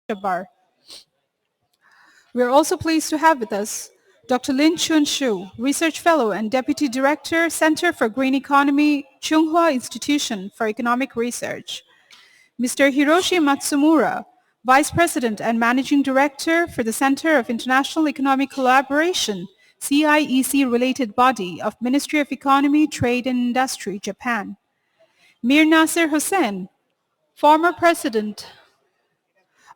Jabbar. We are also pleased to have with us Dr. Lin Chun Shu, Research Fellow and Deputy Director, Center for Green Economy, Tsinghua Institution for Economic Research. Mr. Hiroshi Matsumura, Vice President and Managing Director for the Center of International Economic Collaboration, CIEC-related body of Ministry of Economy, Trade and Industry, Japan. Mir Nasser Hussain, former President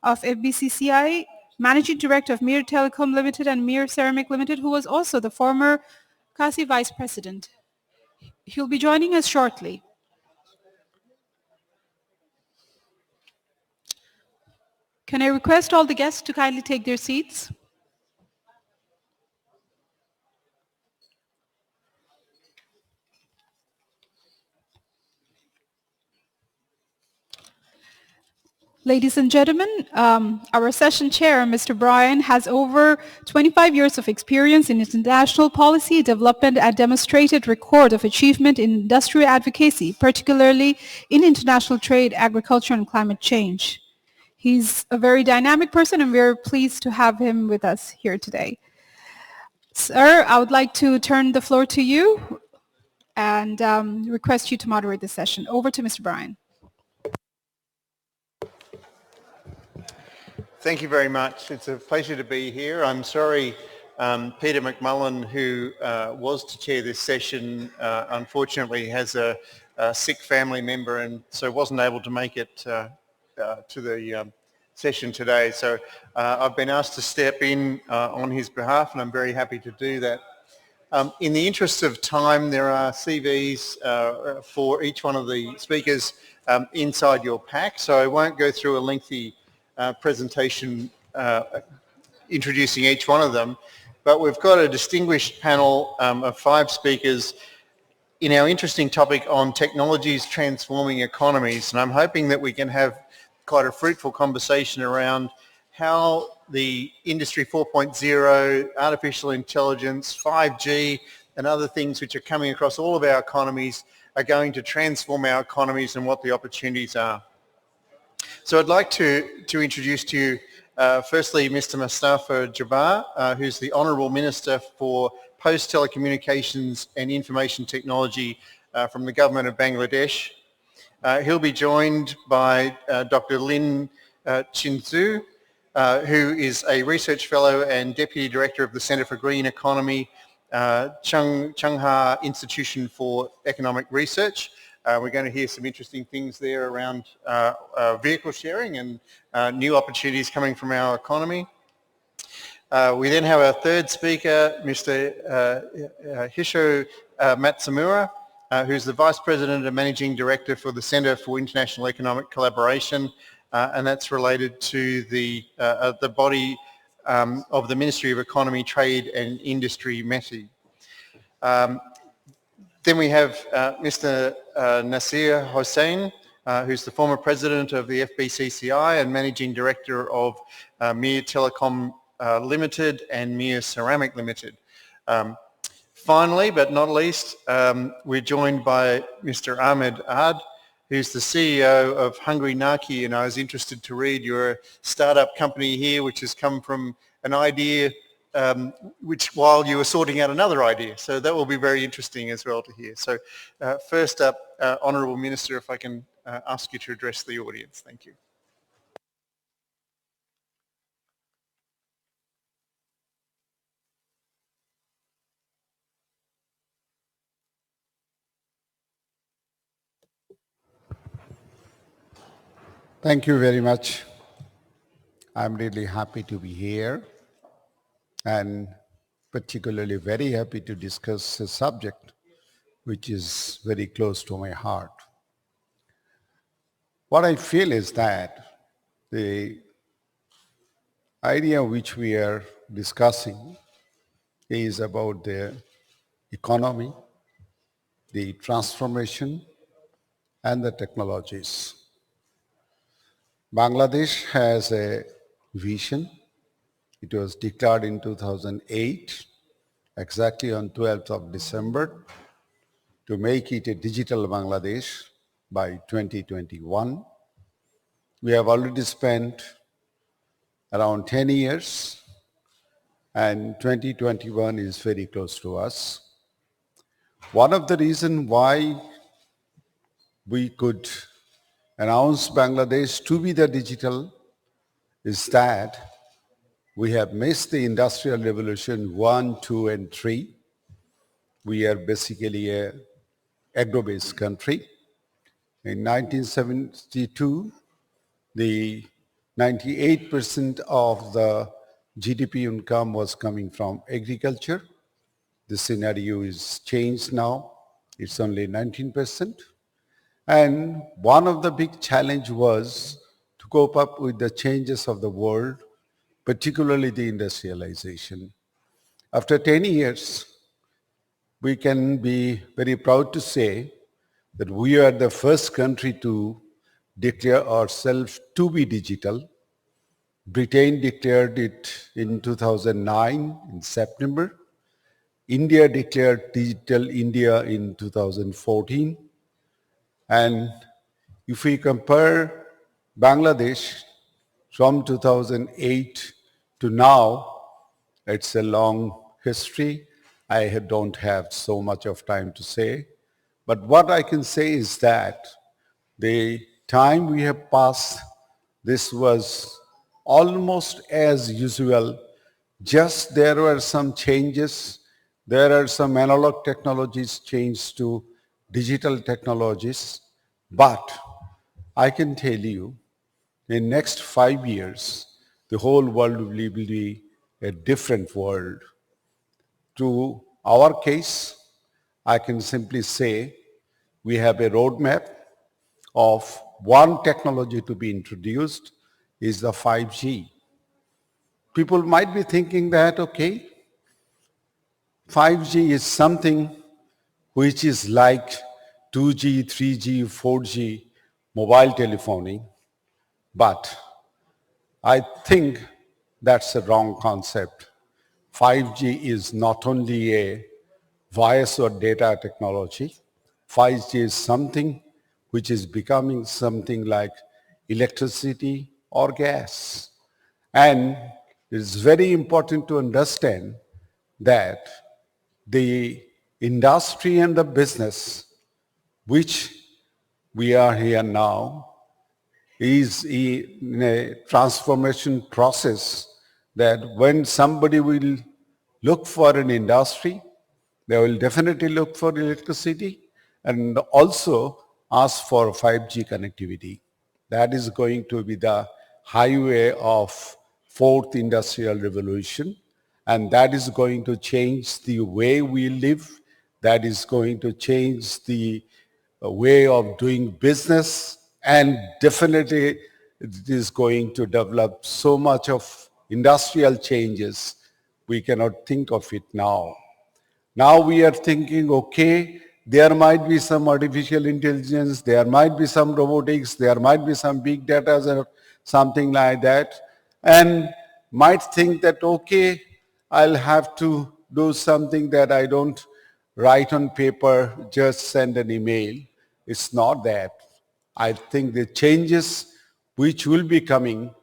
of FBCCI, Managing Director of Mir Telecom Limited and Mir Ceramic Limited, who was also the former CACCI Vice President. He'll be joining us shortly. Can I request all the guests to kindly take their seats? Ladies and gentlemen, our session chair, Mr. Brian, has over 25 years of experience in international policy development and demonstrated record of achievement in industrial advocacy, particularly in international trade, agriculture, and climate change. He's a very dynamic person, and we're pleased to have him with us here today. Sir, I would like to turn the floor to you and request you to moderate the session. Over to Mr. Brian. Thank you very much. It's a pleasure to be here. I'm sorry Peter McMullen, who was to chair this session, unfortunately has a sick family member and so wasn't able to make it to the session today. So I've been asked to step in on his behalf, and I'm very happy to do that. In the interest of time, there are CVs for each one of the speakers inside your pack, so I won't go through a lengthy presentation introducing each one of them, but we've got a distinguished panel of 5 speakers in our interesting topic on technologies transforming economies, and I'm hoping that we can have quite a fruitful conversation around how the Industry 4.0, artificial intelligence, 5G and other things which are coming across all of our economies are going to transform our economies and what the opportunities are. So I'd like to introduce to you firstly Mr. Mustafa Jabbar, who's the Honourable Minister for Post Telecommunications and Information Technology from the Government of Bangladesh. He'll be joined by Dr. Lin Chun Shu, who is a Research Fellow and Deputy Director of the Centre for Green Economy, Tsinghua Institution for Economic Research. We're going to hear some interesting things there around vehicle sharing and new opportunities coming from our economy. We then have our third speaker, Mr. Hiroshi Matsumura, who's the Vice President and Managing Director for the Centre for International Economic Collaboration, and that's related to the body of the Ministry of Economy, Trade and Industry, METI. Then we have Mr. Nasser Hussain, who's the former President of the FBCCI and Managing Director of Mir Telecom Limited and Mir Ceramic Limited. Finally, but not least, we're joined by Mr. Ahmed Ahad, who's the CEO of Hungry Naki, and I was interested to read your startup company here, which has come from an idea which while you were sorting out another idea. So that will be very interesting as well to hear. So first up, Honourable Minister, if I can ask you to address the audience. Thank you. Thank you very much. I'm really happy to be here and particularly very happy to discuss a subject which is very close to my heart. What I feel is that the idea which we are discussing is about the economy, the transformation, and the technologies. Bangladesh has a vision. It was declared in 2008, exactly on 12th of December, to make it a digital Bangladesh by 2021. We have already spent around 10 years, and 2021 is very close to us. One of the reasons why we could announce Bangladesh to be the digital is that we have missed the industrial revolution 1, 2, and 3. We are basically a agro-based country. In 1972, the 98% of the GDP income was coming from agriculture. The scenario is changed now. It's only 19%. And one of the big challenge was to cope up with the changes of the world, particularly the industrialization. After 10 years, we can be very proud to say that we are the first country to declare ourselves to be digital. Britain declared it in 2009 in September. India declared Digital India in 2014. And if we compare Bangladesh from 2008 to now, it's a long history. Don't have so much of time to say. But what I can say is that the time we have passed, this was almost as usual. Just there were some changes. There are some analog technologies changed to digital technologies. But I can tell you, in next 5 years, the whole world will be a different world. To our case, I can simply say we have a roadmap of one technology to be introduced is the 5G. People might be thinking that, okay, 5G is something which is like 2G, 3G, 4G mobile telephoning, but I think that's a wrong concept. 5G is not only a voice or data technology. 5G is something which is becoming something like electricity or gas. And it's very important to understand that the industry and the business which we are here now is in a transformation process that when somebody will look for an industry, they will definitely look for electricity and also ask for 5G connectivity. That is going to be the highway of fourth industrial revolution, and that is going to change the way we live. That is going to change the way of doing business, and definitely it is going to develop so much of industrial changes we cannot think of it now. Now we are thinking, okay, there might be some artificial intelligence, there might be some robotics, there might be some big data or something like that, and might think that, okay, I'll have to do something that I don't write on paper, just send an email. It's not that. I think the changes which will be coming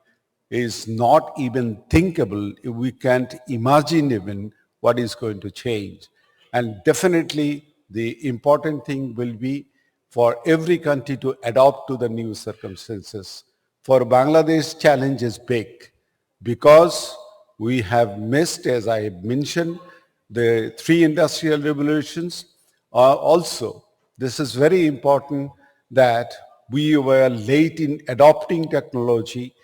is not even thinkable. We can't imagine even what is going to change. And definitely the important thing will be for every country to adapt to the new circumstances. For Bangladesh, challenge is big because we have missed, as I have mentioned, the three industrial revolutions. Also, this is very important that we were late in adopting technology.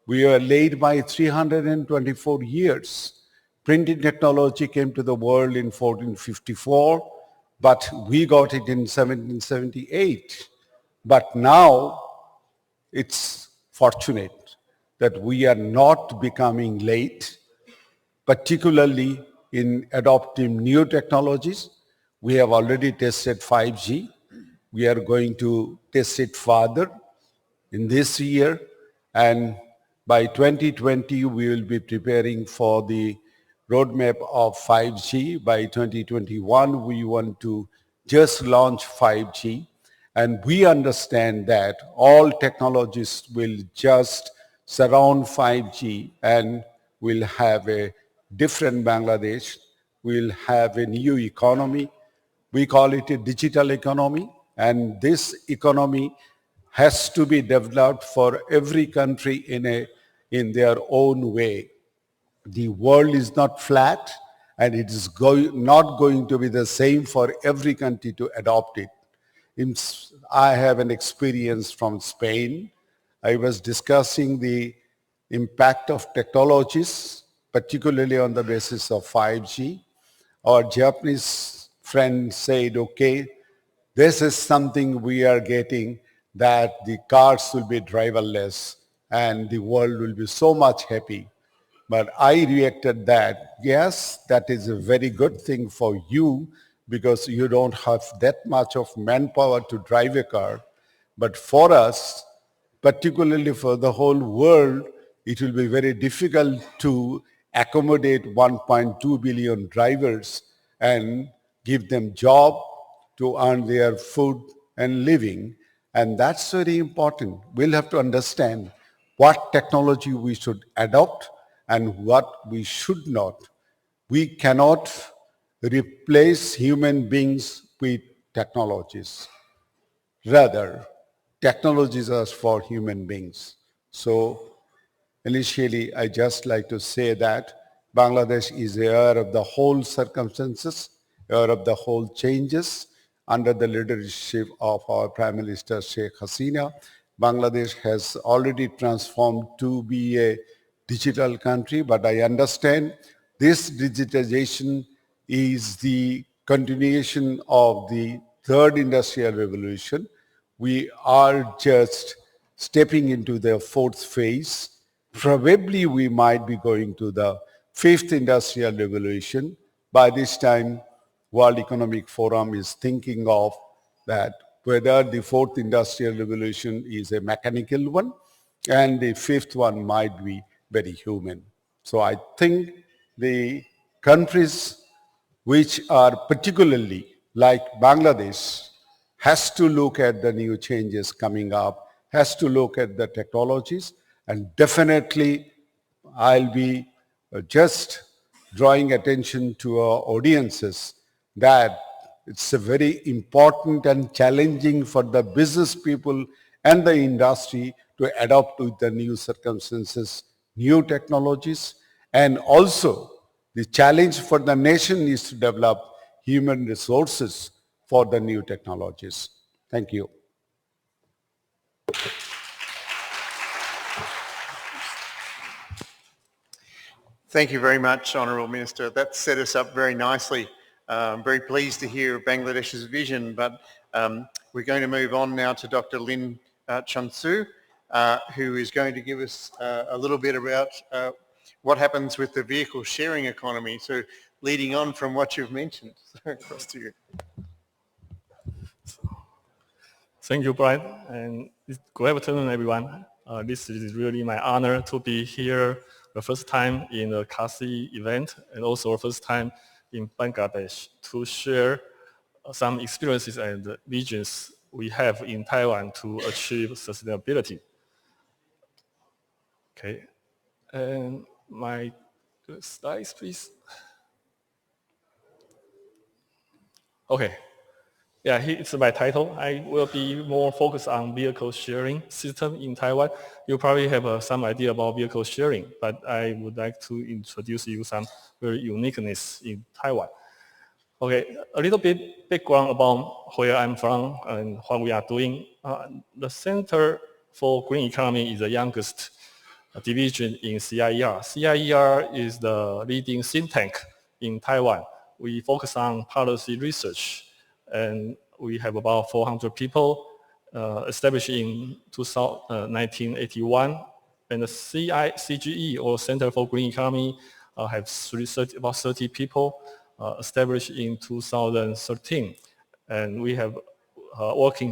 We were late by 324 years. Printing technology came to the world in 1454, but we got it in 1778. But now it's fortunate that we are not becoming late, particularly in adopting new technologies. We have already tested 5G. We are going to test it further in this year, and by 2020 we will be preparing for the roadmap of 5G. By 2021 we want to just launch 5G, and we understand that all technologies will just surround 5G, and we'll have a different Bangladesh. We'll have a new economy. We call it a digital economy, and this economy has to be developed for every country in their own way. The world is not flat, and it is not going to be the same for every country to adopt it. I have an experience from Spain. I was discussing the impact of technologies, particularly on the basis of 5G. Our Japanese friend said, okay, this is something we are getting, that the cars will be driverless and the world will be so much happy. But I reacted that, yes, that is a very good thing for you because you don't have that much of manpower to drive a car. But for us, particularly for the whole world, it will be very difficult to accommodate 1.2 billion drivers and give them job to earn their food and living. And that's very important. We'll have to understand what technology we should adopt and what we should not. We cannot replace human beings with technologies. Rather, technologies are for human beings. So initially, I just like to say that Bangladesh is aware of the whole circumstances, aware of the whole changes under the leadership of our Prime Minister Sheikh Hasina. Bangladesh has already transformed to be a digital country, but I understand this digitization is the continuation of the third industrial revolution. We are just stepping into the fourth phase. Probably we might be going to the fifth industrial revolution. By this time, World Economic Forum is thinking of that whether the fourth industrial revolution is a mechanical one and the fifth one might be very human. So I think the countries which are particularly like Bangladesh has to look at the new changes coming up, has to look at the technologies, and definitely I'll be just drawing attention to our audiences that it's a very important and challenging for the business people and the industry to adapt to the new circumstances, new technologies, and also the challenge for the nation is to develop human resources for the new technologies. Thank you. Thank you very much, Honourable Minister. That set us up very nicely. I'm very pleased to hear Bangladesh's vision, but we're going to move on now to Dr. Lin Chunsu, who is going to give us a little bit about what happens with the vehicle sharing economy. So leading on from what you've mentioned. So across to you. Thank you, Brian, and good afternoon, everyone. This is really my honor to be here the first time in the CACCI event and also the first time in Bangladesh to share some experiences and visions we have in Taiwan to achieve sustainability. Okay, and my slides, please. Okay. Yeah, it's my title. I will be more focused on vehicle sharing system in Taiwan. You probably have some idea about vehicle sharing, but I would like to introduce you some very uniqueness in Taiwan. Okay, a little bit background about where I'm from and what we are doing. The Center for Green Economy is the youngest division in CIER. CIER is the leading think tank in Taiwan. We focus on policy research, and we have about 400 people established in 1981. And the CGE, or Center for Green Economy, have about 30 people established in 2013. And we have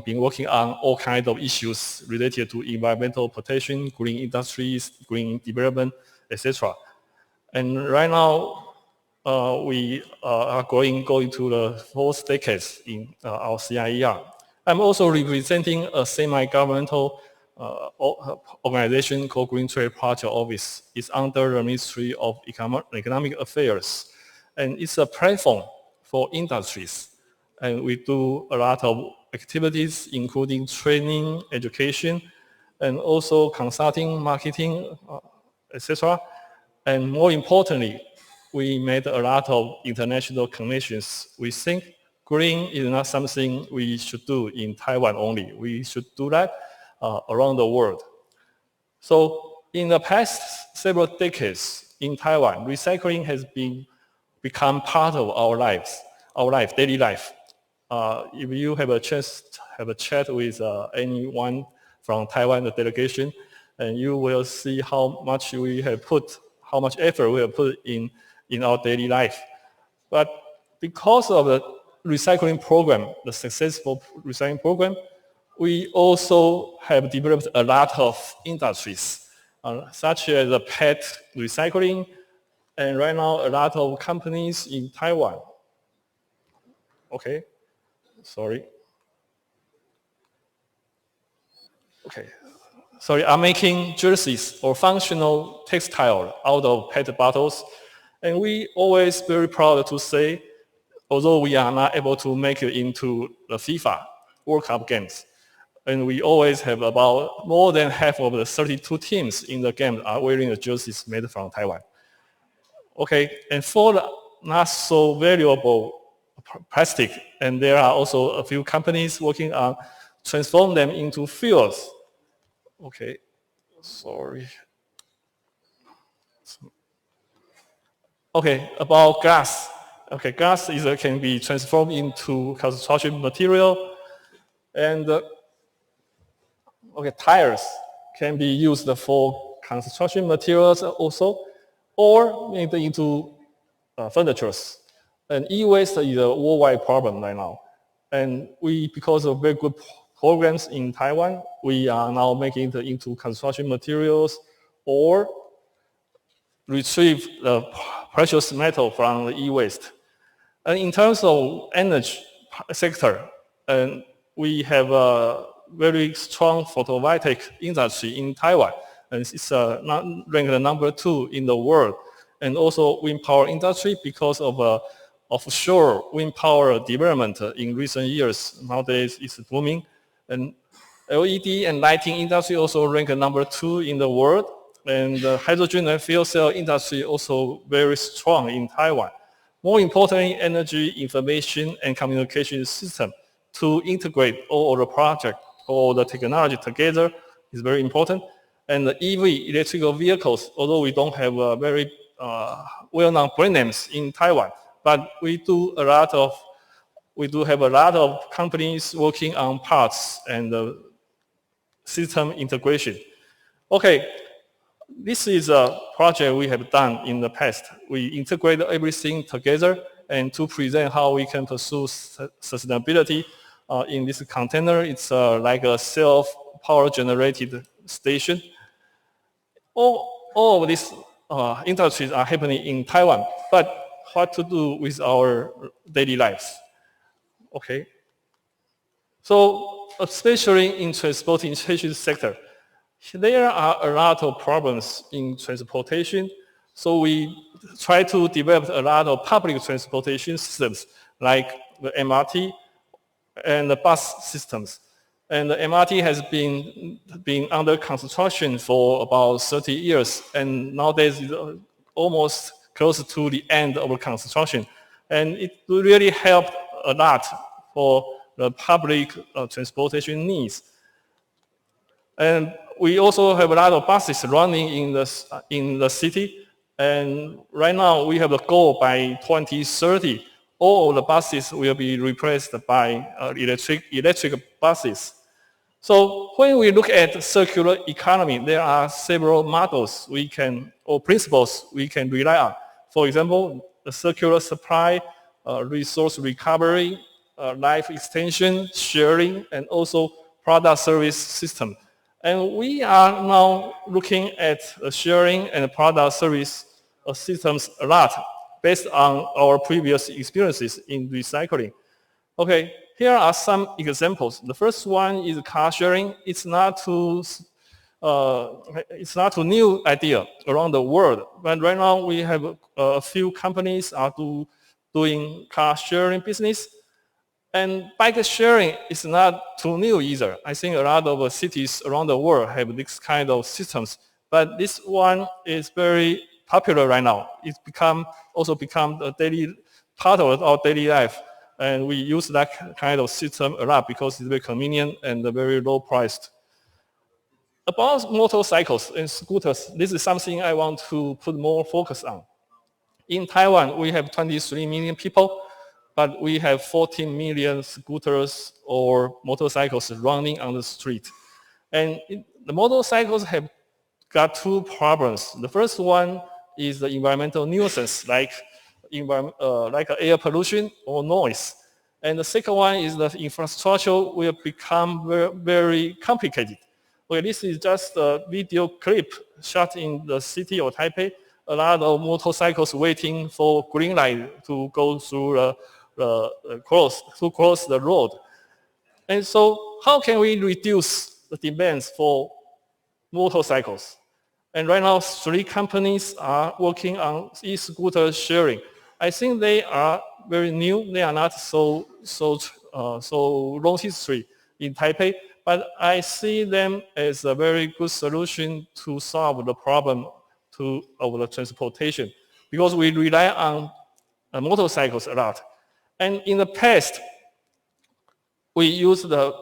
been working on all kinds of issues related to environmental protection, green industries, green development, etc. And right now, we are going to the fourth decade in our CIER. I'm also representing a semi-governmental organization called Green Trade Project Office. It's under the Ministry of Economic Affairs. And it's a platform for industries. And we do a lot of activities, including training, education, and also consulting, marketing, etc. And more importantly, we made a lot of international connections. We think green is not something we should do in Taiwan only. We should do that around the world. So in the past several decades in Taiwan, recycling has become part of our lives, daily life. If you have a chance to have a chat with anyone from Taiwan, the delegation, and you will see how much effort we have put in our daily life. But because of the recycling program, the successful recycling program, we also have developed a lot of industries, such as the PET recycling, and right now a lot of companies in Taiwan. Okay, sorry. Okay, sorry, are making jerseys or functional textile out of PET bottles. And we always very proud to say, although we are not able to make it into the FIFA World Cup games, and we always have about more than half of the 32 teams in the game are wearing the jerseys made from Taiwan. Okay, and for the not so valuable plastic, and there are also a few companies working on transform them into fuels. Okay, sorry. Okay, about glass. Okay, glass can be transformed into construction material, and tires can be used for construction materials also, or made into furnitures. And e-waste is a worldwide problem right now. And we, because of very good programs in Taiwan, we are now making it into construction materials or retrieve the precious metal from the e-waste. And in terms of energy sector, and we have a very strong photovoltaic industry in Taiwan, and it's ranked number 2 in the world. And also wind power industry, because of offshore wind power development in recent years. Nowadays it's booming. And LED and lighting industry also ranked number 2 in the world. And the hydrogen and fuel cell industry also very strong in Taiwan. More importantly, energy information and communication system to integrate all the project, all the technology together is very important. And the EV, electrical vehicles, although we don't have a very well-known brand names in Taiwan, but we do have a lot of companies working on parts and system integration. Okay, this is a project we have done in the past. We integrate everything together and to present how we can pursue sustainability in this container. It's like a self-power generated station. All of these industries are happening in Taiwan, but what to do with our daily lives? Okay. So especially in transportation sector, there are a lot of problems in transportation. So we try to develop a lot of public transportation systems like the MRT and the bus systems. And the MRT has been under construction for about 30 years, and nowadays it's almost close to the end of the construction. And it really helped a lot for the public transportation needs. And we also have a lot of buses running in the city. And right now we have a goal by 2030, all of the buses will be replaced by electric buses. So when we look at circular economy, there are several models or principles we can rely on. For example, the circular supply, resource recovery, life extension, sharing, and also product service system. And we are now looking at sharing and product service systems a lot based on our previous experiences in recycling. Okay, here are some examples. The first one is car sharing. It's not too new idea around the world, but right now we have a few companies are doing car sharing business. And bike sharing is not too new either. I think a lot of cities around the world have this kind of systems, but this one is very popular right now. It's also become a daily part of our daily life, and we use that kind of system a lot because it's very convenient and very low priced. About motorcycles and scooters, this is something I want to put more focus on. In Taiwan, we have 23 million people, but we have 14 million scooters or motorcycles running on the street. And the motorcycles have got two problems. The first one is the environmental nuisance, like air pollution or noise. And the second one is the infrastructure will become very, very complicated. Okay, this is just a video clip shot in the city of Taipei. A lot of motorcycles waiting for green light to go through cross the road. And so how can we reduce the demands for motorcycles? And right now, 3 companies are working on e-scooter sharing. I think they are very new. They are not so long history in Taipei, but I see them as a very good solution to solve the problem of the transportation, because we rely on motorcycles a lot. And in the past, we used the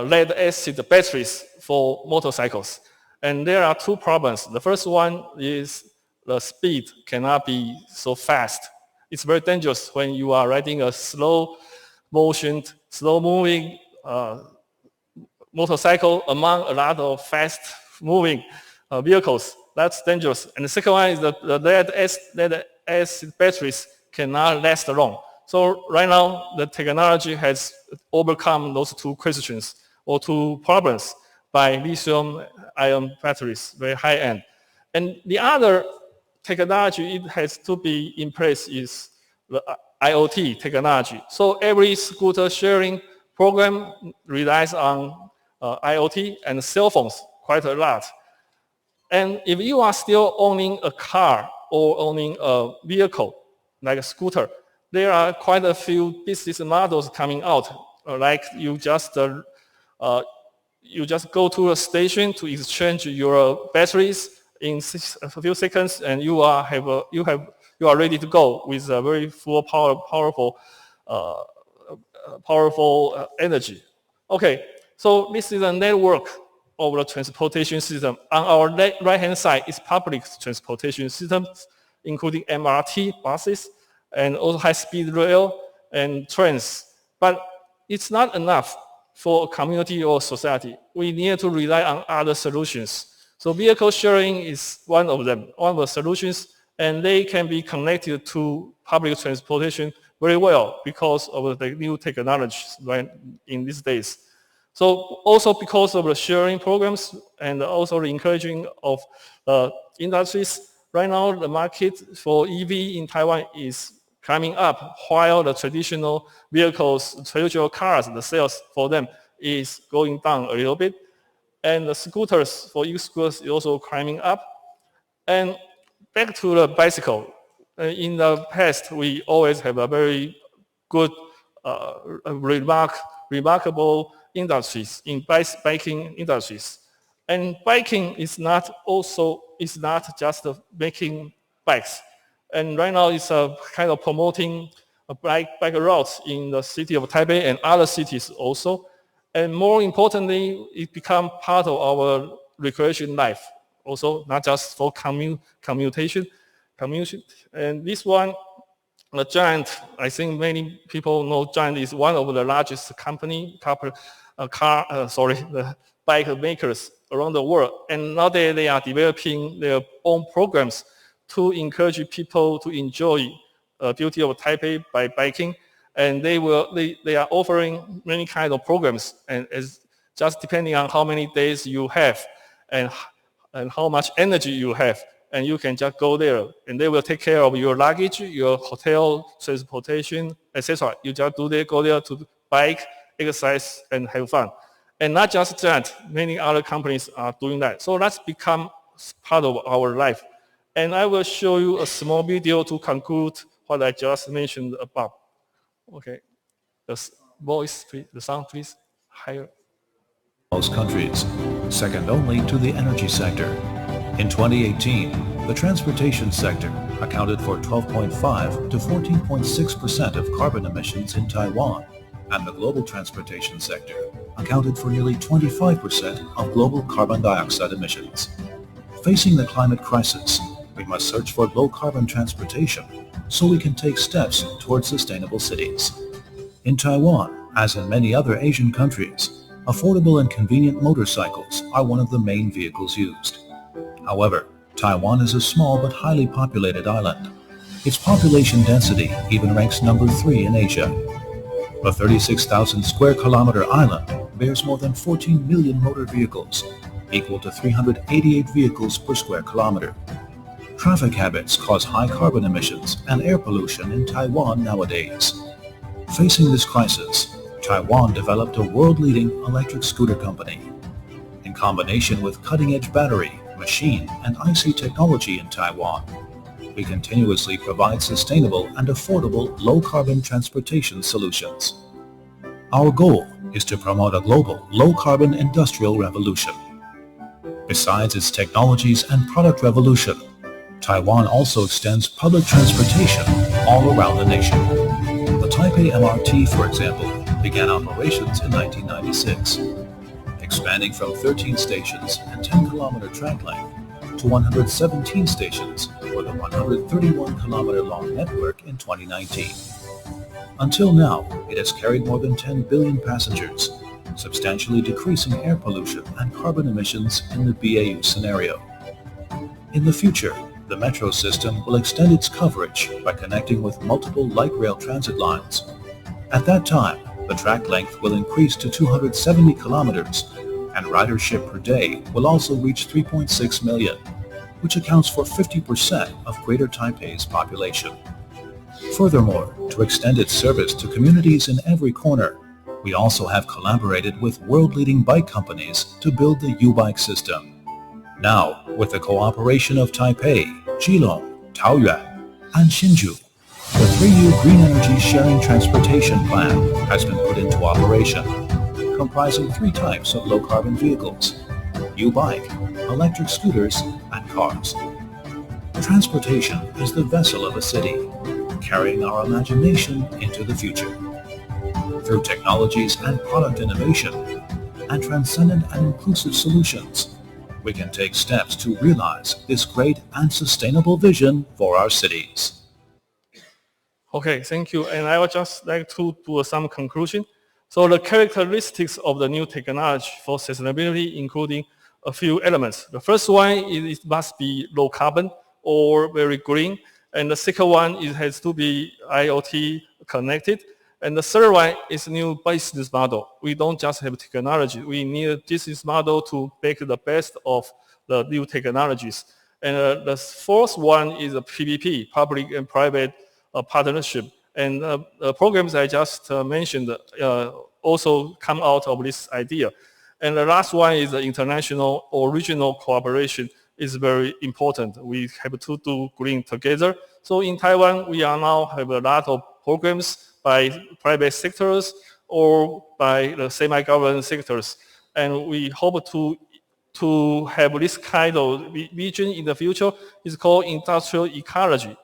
lead acid batteries for motorcycles. And there are 2 problems. The first one is the speed cannot be so fast. It's very dangerous when you are riding a slow moving motorcycle among a lot of fast moving vehicles. That's dangerous. And the second one is that the lead acid batteries cannot last long. So right now, the technology has overcome those 2 questions or 2 problems by lithium-ion batteries, very high-end. And the other technology it has to be in place is the IoT technology. So every scooter sharing program relies on IoT and cell phones quite a lot. And if you are still owning a car or owning a vehicle, like a scooter, there are quite a few business models coming out. Like you just go to a station to exchange your batteries in a few seconds, and you are ready to go with a very full powerful energy. Okay, so this is a network of the transportation system. On our right-hand side is public transportation systems, including MRT, buses, and also high-speed rail and trains. But it's not enough for a community or society. We need to rely on other solutions. So vehicle sharing is one of them, one of the solutions, and they can be connected to public transportation very well because of the new technologies right in these days. So also because of the sharing programs and also the encouraging of industries, right now the market for EV in Taiwan is climbing up, while the traditional vehicles, traditional cars, the sales for them is going down a little bit. And the scooters, for e-scooters, is also climbing up. And back to the bicycle. In the past, we always have a very good, remarkable industries in biking industries. And biking is not just making bikes. And right now it's a kind of promoting bike routes in the city of Taipei and other cities also. And more importantly, it becomes part of our recreation life also, not just for commutation. And this one, the Giant, I think many people know Giant is one of the largest the bike makers around the world. And nowadays they are developing their own programs to encourage people to enjoy the beauty of Taipei by biking. And they are offering many kinds of programs, and it's just depending on how many days you have and how much energy you have, and you can just go there, and they will take care of your luggage, your hotel, transportation, etc. You just go there to bike, exercise, and have fun. And not just that, many other companies are doing that. So that's become part of our life. And I will show you a small video to conclude what I just mentioned above. Okay, the voice, please, the sound, please, higher. Most countries, second only to the energy sector. In 2018, the transportation sector accounted for 12.5 to 14.6% of carbon emissions in Taiwan, and the global transportation sector accounted for nearly 25% of global carbon dioxide emissions. Facing the climate crisis, we must search for low-carbon transportation so we can take steps towards sustainable cities. In Taiwan, as in many other Asian countries, affordable and convenient motorcycles are one of the main vehicles used. However, Taiwan is a small but highly populated island. Its population density even ranks number 3 in Asia. The 36,000 square kilometer island bears more than 14 million motor vehicles, equal to 388 vehicles per square kilometer. Traffic habits cause high carbon emissions and air pollution in Taiwan nowadays. Facing this crisis, Taiwan developed a world-leading electric scooter company. In combination with cutting-edge battery, machine, and IC technology in Taiwan, we continuously provide sustainable and affordable low-carbon transportation solutions. Our goal is to promote a global low-carbon industrial revolution. Besides its technologies and product revolution, Taiwan also extends public transportation all around the nation. The Taipei MRT, for example, began operations in 1996, expanding from 13 stations and 10-kilometer track length to 117 stations with a 131-kilometer-long network in 2019. Until now, it has carried more than 10 billion passengers, substantially decreasing air pollution and carbon emissions in the BAU scenario. In the future, the metro system will extend its coverage by connecting with multiple light rail transit lines. At that time, the track length will increase to 270 kilometers, and ridership per day will also reach 3.6 million, which accounts for 50% of Greater Taipei's population. Furthermore, to extend its service to communities in every corner, we also have collaborated with world-leading bike companies to build the U-Bike system. Now, with the cooperation of Taipei, Keelung, Taoyuan, and Hsinchu, the 3 new green energy sharing transportation plan has been put into operation, comprising 3 types of low-carbon vehicles: U-Bike, electric scooters, and cars. Transportation is the vessel of a city, carrying our imagination into the future. Through technologies and product innovation, and transcendent and inclusive solutions, we can take steps to realize this great and sustainable vision for our cities. Okay, thank you. And I would just like to do some conclusion. So the characteristics of the new technology for sustainability, including a few elements. The first one is it must be low carbon or very green. And the second one, it has to be IoT connected. And the third one is new business model. We don't just have technology. We need a business model to make the best of the new technologies. And the fourth one is a PPP, public and private partnership. And the programs I just mentioned also come out of this idea. And the last one is the international or regional cooperation is very important. We have to do green together. So in Taiwan, we are now have a lot of programs by private sectors or by the semi-government sectors. And we hope to have this kind of vision in the future. It's called industrial ecology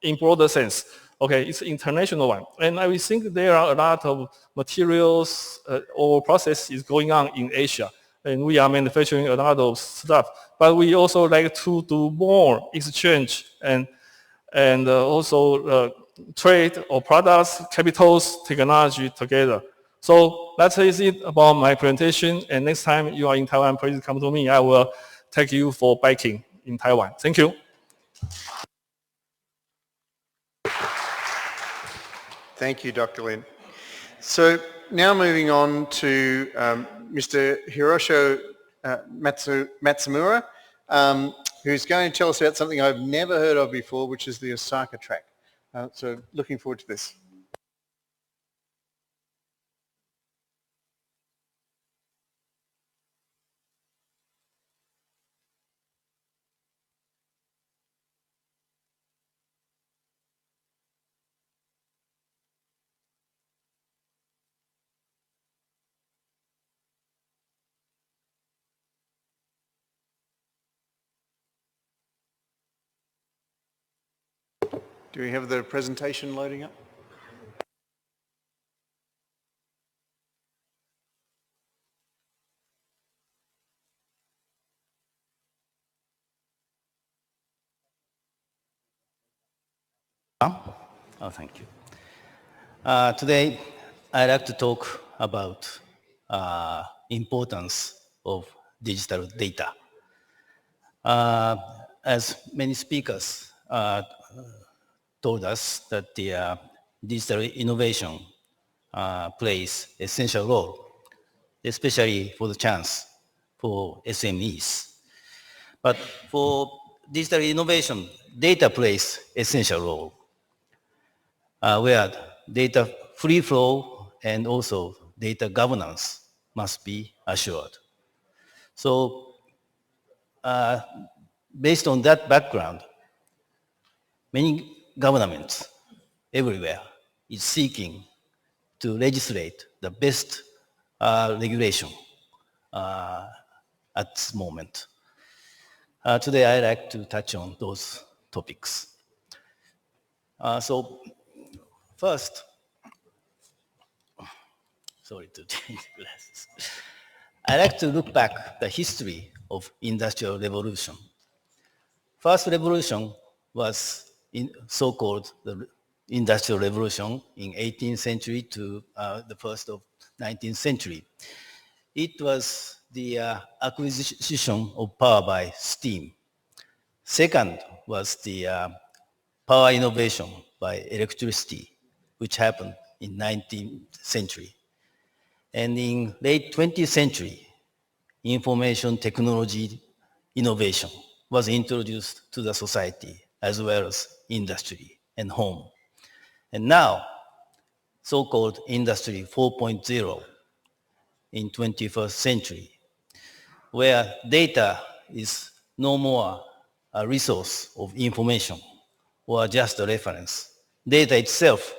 in broader sense. Okay, it's an international one. And I think there are a lot of materials or processes going on in Asia. And we are manufacturing a lot of stuff. But we also like to do more exchange and also trade or products, capitals, technology together. So that is it about my presentation. And next time you are in Taiwan, please come to me. I will take you for biking in Taiwan. Thank you. Thank you, Dr. Lin. So now moving on to Mr. Hirosho Matsumura, who's going to tell us about something I've never heard of before, which is the Osaka track. So looking forward to this. Do we have the presentation loading up? Oh, thank you. Today, I'd like to talk about importance of digital data. As many speakers told us that the digital innovation plays essential role, especially for the chance for SMEs. But for digital innovation, data plays essential role, where data free flow and also data governance must be assured. So based on that background, many governments everywhere is seeking to legislate the best regulation at this moment. Today, I'd like to touch on those topics. So first, sorry to change glasses. I like to look back the history of Industrial Revolution. First revolution was in so-called the Industrial Revolution in 18th century to the first of 19th century. It was the acquisition of power by steam. Second was the power innovation by electricity, which happened in 19th century. And in late 20th century, information technology innovation was introduced to the society as well as industry and home. And now, so-called Industry 4.0 in 21st century, where data is no more a resource of information or just a reference. Data itself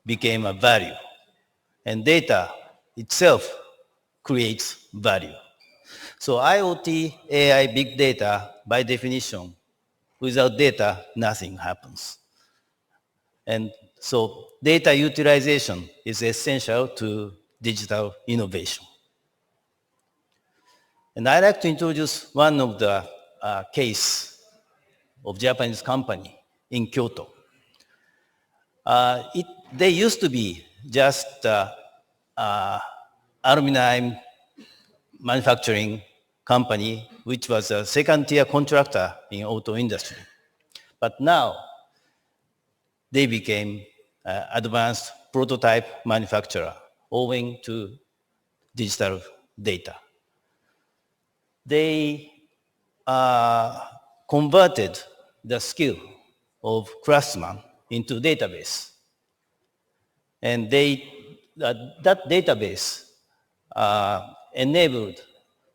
became a value, and data itself creates value. So IoT, AI, big data, by definition, without data, nothing happens. And so data utilization is essential to digital innovation. And I'd like to introduce one of the case of Japanese company in Kyoto. They used to be just aluminum manufacturing company, which was a second-tier contractor in auto industry. But now, they became advanced prototype manufacturer owing to digital data. They converted the skill of craftsman into database. And that database enabled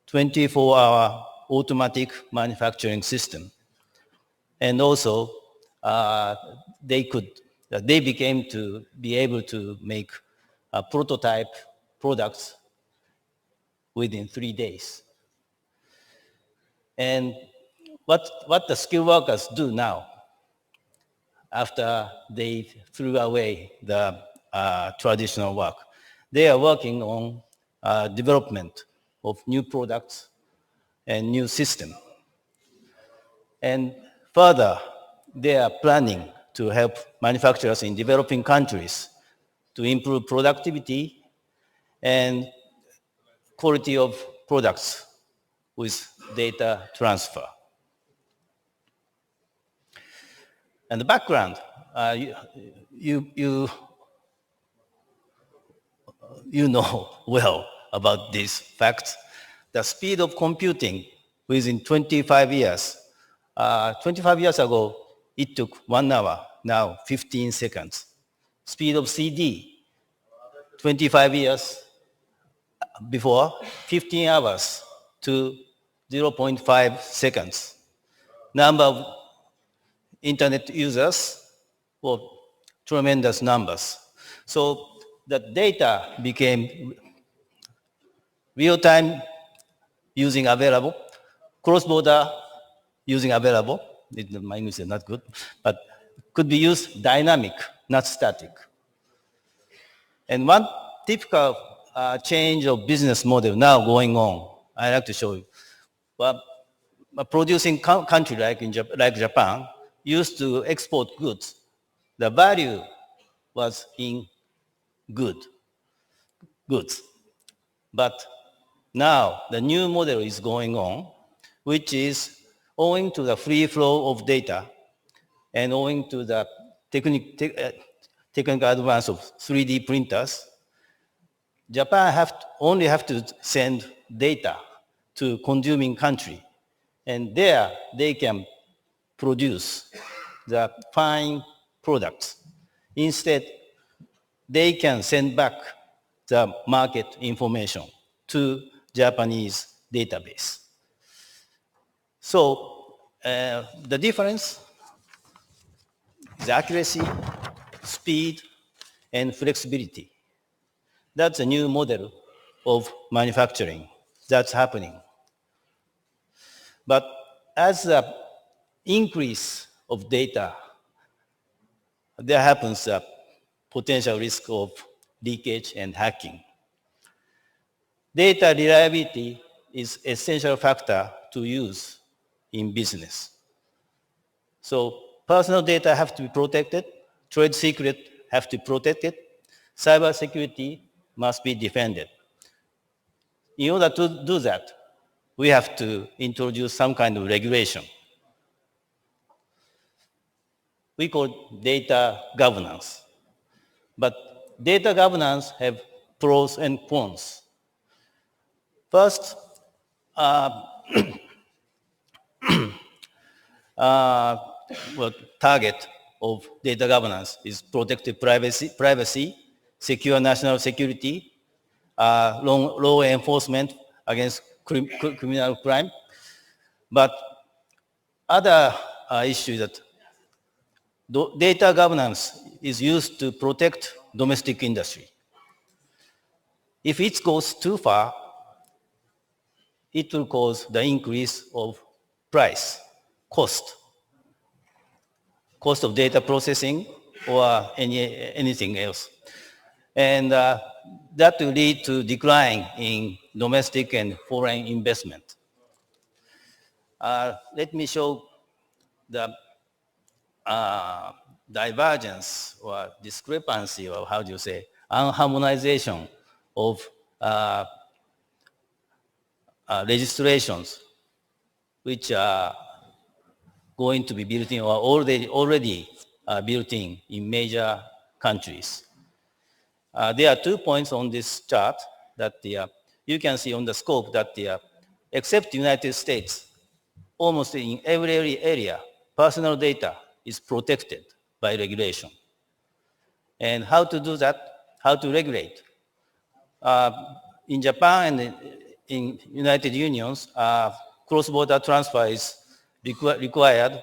24-hour automatic manufacturing system. And also, they became to be able to make prototype products within 3 days. And what the skilled workers do now, after they threw away the traditional work, they are working on development of new products and new system. And further, they are planning to help manufacturers in developing countries to improve productivity and quality of products with data transfer. And the background, you know well about these facts. The speed of computing within 25 years. 25 years ago, it took 1 hour, now 15 seconds. Speed of CD, 25 years before, 15 hours to 0.5 seconds. Number of internet users, well, tremendous numbers. So the data became real-time using available, cross-border using available. My English is not good, but could be used dynamic, not static. And one typical change of business model now going on, I'd like to show you. Well, a producing country like Japan used to export goods. The value was in goods. But now the new model is going on, which is owing to the free flow of data and owing to the technical advance of 3D printers, Japan only have to send data to consuming country, and there they can produce the fine products. Instead, they can send back the market information to Japanese database. So the difference is accuracy, speed, and flexibility. That's a new model of manufacturing that's happening. But as the increase of data, there happens a potential risk of leakage and hacking. Data reliability is an essential factor to use in business. So personal data have to be protected, trade secret have to be protected, cyber security must be defended. In order to do that, we have to introduce some kind of regulation. We call it data governance. But data governance have pros and cons. First, target of data governance is protected privacy, secure national security, law enforcement against criminal crime. But other issue that data governance is used to protect domestic industry. If it goes too far, it will cause the increase of price, cost of data processing or anything else. And that will lead to decline in domestic and foreign investment. Let me show the divergence or discrepancy, or how do you say, unharmonization of registrations which are going to be built in or already built in major countries. There are 2 points on this chart that you can see on the scope that except the United States, almost in every area, personal data is protected by regulation. And how to do that? How to regulate? In Japan and in United Unions, cross-border transfer is required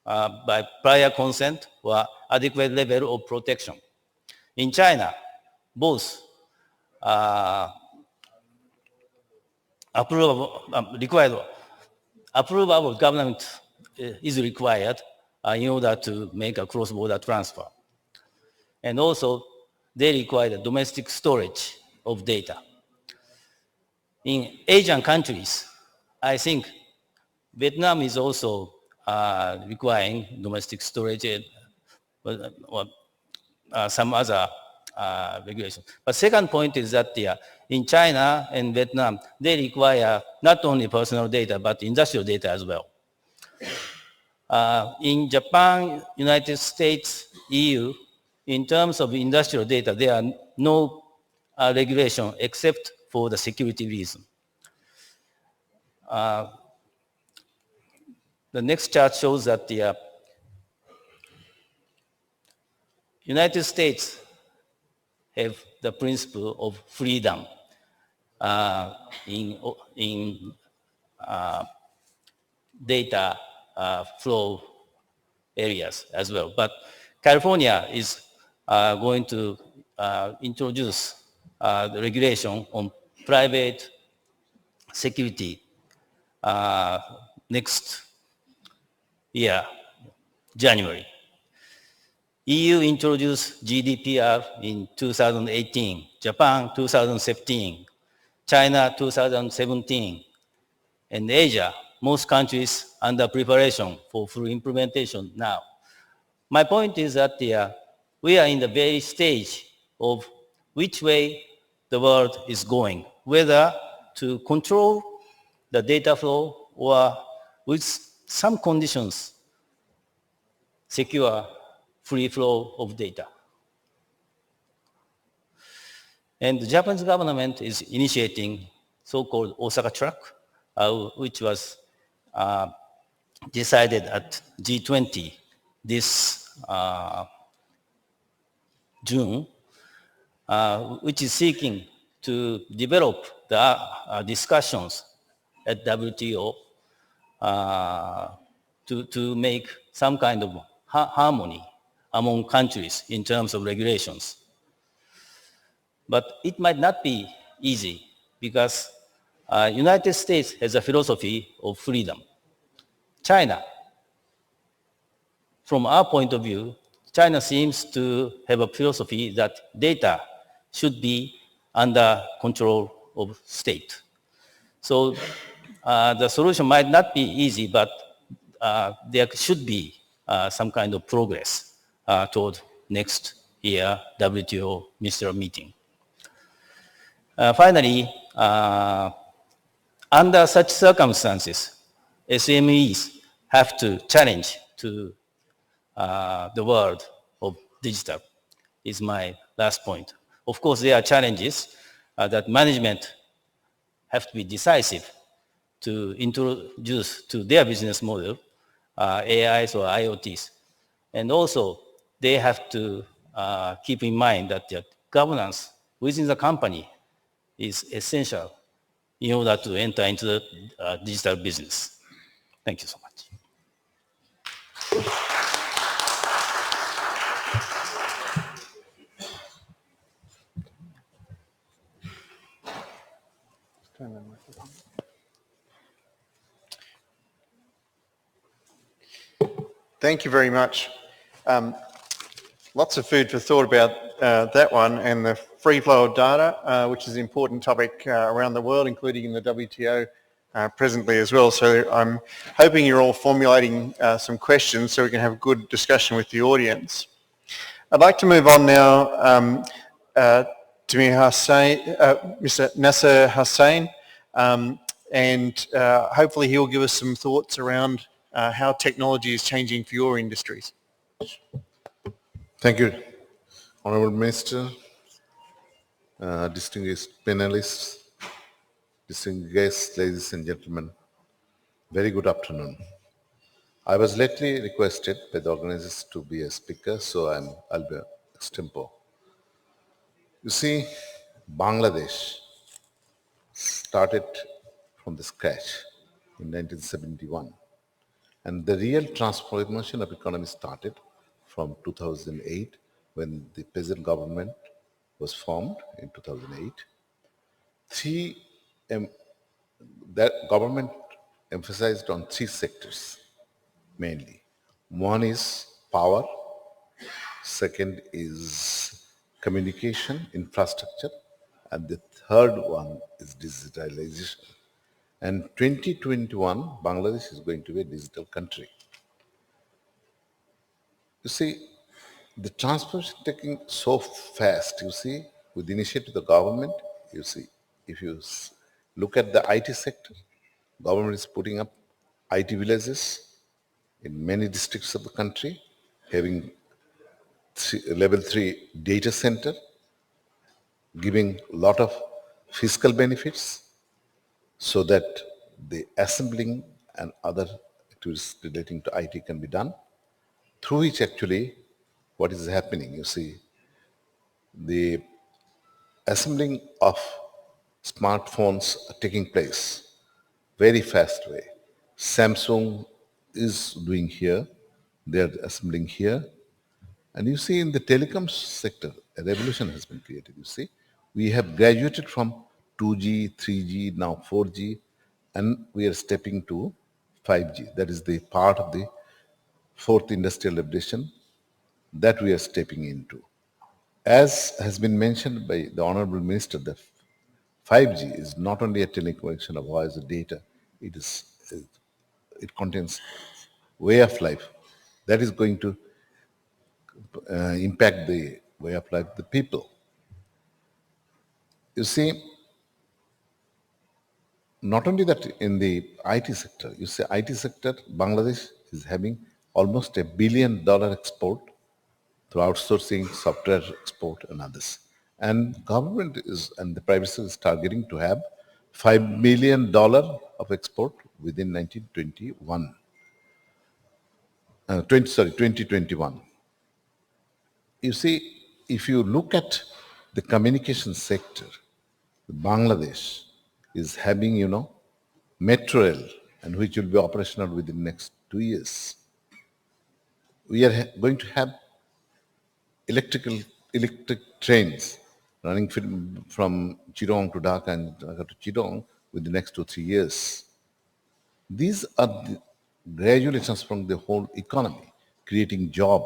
by prior consent or adequate level of protection. In China, both approval of government is required in order to make a cross-border transfer. And also, they require domestic storage of data. In Asian countries, I think Vietnam is also requiring domestic storage or some other regulation. But second point is that in China and Vietnam, they require not only personal data, but industrial data as well. In Japan, United States, EU, in terms of industrial data, there are no regulation except for the security reason. The next chart shows that the United States have the principle of freedom in data flow areas as well. But California is going to introduce the regulation on private security next year, January. EU introduced GDPR in 2018, Japan 2017, China 2017, and Asia, most countries under preparation for full implementation now. My point is that we are in the very stage of which way the world is going, whether to control the data flow or with some conditions secure free flow of data. And the Japanese government is initiating so-called Osaka Track, which was decided at G20 this June, which is seeking to develop the discussions at WTO to make some kind of harmony among countries in terms of regulations. But it might not be easy because United States has a philosophy of freedom. China, from our point of view, China seems to have a philosophy that data should be under control of state. So the solution might not be easy, but there should be some kind of progress toward next year WTO ministerial meeting. Finally, under such circumstances, SMEs have to challenge to the world of digital is my last point. Of course, there are challenges that management have to be decisive to introduce to their business model AIs or IoTs. And also, they have to keep in mind that the governance within the company is essential in order to enter into the digital business. Thank you so much. Thank you very much. Lots of food for thought about that one and the free flow of data, which is an important topic around the world, including in the WTO presently as well. So I'm hoping you're all formulating some questions so we can have a good discussion with the audience. I'd like to move on now to Mr. Nasser Hussain, and hopefully he'll give us some thoughts around how technology is changing for your industries. Thank you, Honourable Minister, distinguished panelists, distinguished guests, ladies and gentlemen. Very good afternoon. I was lately requested by the organizers to be a speaker, so I'll be extempo. You see, Bangladesh started from the scratch in 1971, and the real transformation of economy started from 2008 when the peasant government was formed in 2008. That government emphasized on three sectors mainly. One is power, second is communication, infrastructure, and the third one is digitalization. And 2021, Bangladesh is going to be a digital country. You see, the transformation taking so fast, you see, with the initiative of the government, you see, if you look at the IT sector, government is putting up IT villages in many districts of the country, having level 3 data center, giving a lot of fiscal benefits so that the assembling and other activities relating to IT can be done, through which actually what is happening, you see, the assembling of smartphones are taking place very fast way. Samsung is doing here, they are assembling here. And you see in the telecom sector, a revolution has been created, you see. We have graduated from 2G, 3G, now 4G, and we are stepping to 5G. That is the part of the fourth industrial revolution, that we are stepping into. As has been mentioned by the Honorable Minister, the 5G is not only a telecommunication of voice or data, it contains way of life that is going to impact the way of life of the people. You see, not only that in the IT sector, you see IT sector, Bangladesh is having almost $1 billion export through outsourcing, software export and others. And government is, and the private sector is targeting to have $5 billion of export within 1921. 2021. You see, if you look at the communication sector, Bangladesh is having, metro rail, and which will be operational within the next 2 years. We are going to have electric trains running from Chirong to Dhaka and Dhaka to Chirong within the next 2-3 years. These are gradually transforming the whole economy, creating job,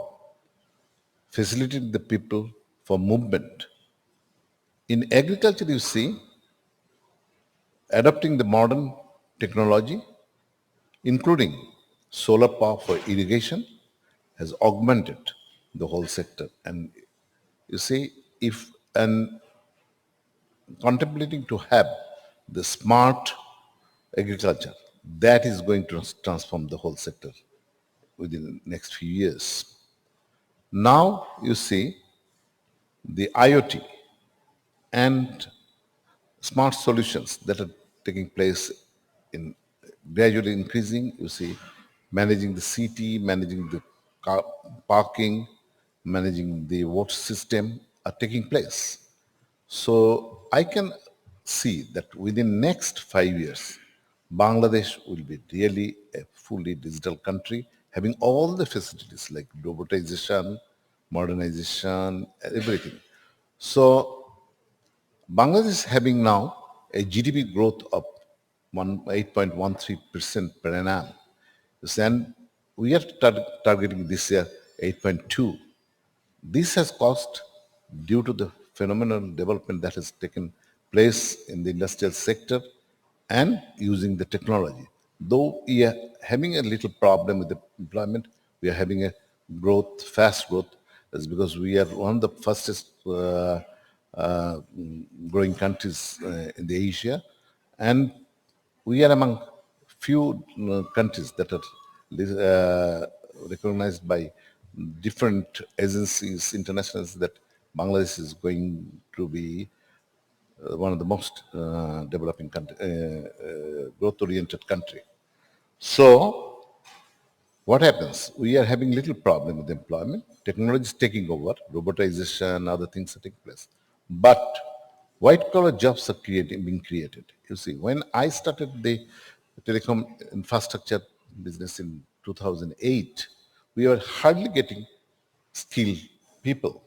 facilitating the people for movement. In agriculture, you see, adopting the modern technology, including solar power for irrigation, has augmented the whole sector. And you see, if and contemplating to have the smart agriculture, that is going to transform the whole sector within the next few years. Now you see the IoT and smart solutions that are taking place in gradually increasing. You see, managing the city, managing the car parking, managing the water system are taking place. So I can see that within next 5 years, Bangladesh will be really a fully digital country, having all the facilities like robotization, modernization, everything. So Bangladesh is having now a GDP growth of 8.13% per annum. And we are targeting this year 8.2. This has caused, due to the phenomenal development that has taken place in the industrial sector and using the technology. Though we are having a little problem with the employment, we are having a growth, fast growth. That's because we are one of the fastest growing countries in the Asia, and we are among few countries that are recognized by different agencies, internationals, that Bangladesh is going to be one of the most developing country, growth-oriented country. So what happens? We are having little problem with employment. Technology is taking over, robotization, other things are taking place. But white-collar jobs are being created. You see, when I started the telecom infrastructure business in 2008, we were hardly getting skilled people.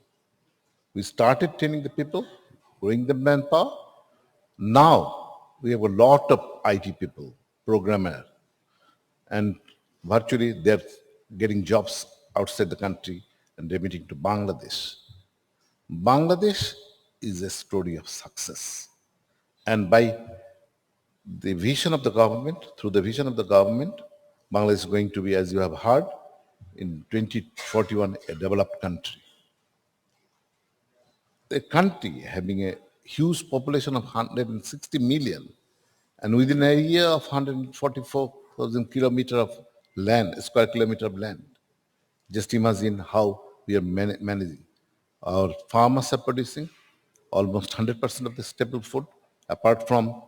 We started training the people, growing the manpower. Now we have a lot of IT people, programmer, and virtually they're getting jobs outside the country and remitting to Bangladesh. Bangladesh is a story of success. And by the vision of the government, through the vision of the government, Bangladesh is going to be, as you have heard, in 2041, a developed country. A country having a huge population of 160 million, and within a year of 144,000 kilometer of land, square kilometer of land. Just imagine how we are managing. Our farmers are producing almost 100% of the staple food, apart from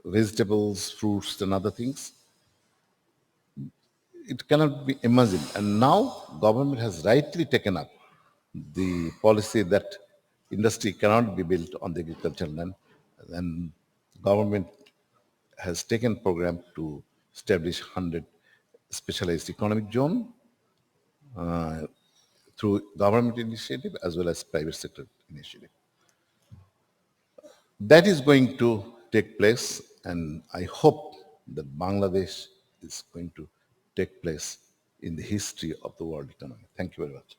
vegetables, fruits, and other things. It cannot be imagined. And now government has rightly taken up the policy that industry cannot be built on the agricultural land. And government has taken program to establish 100 specialized economic zone through government initiative as well as private sector initiative. That is going to take place, and I hope that Bangladesh is going to take place in the history of the world economy. Thank you very much.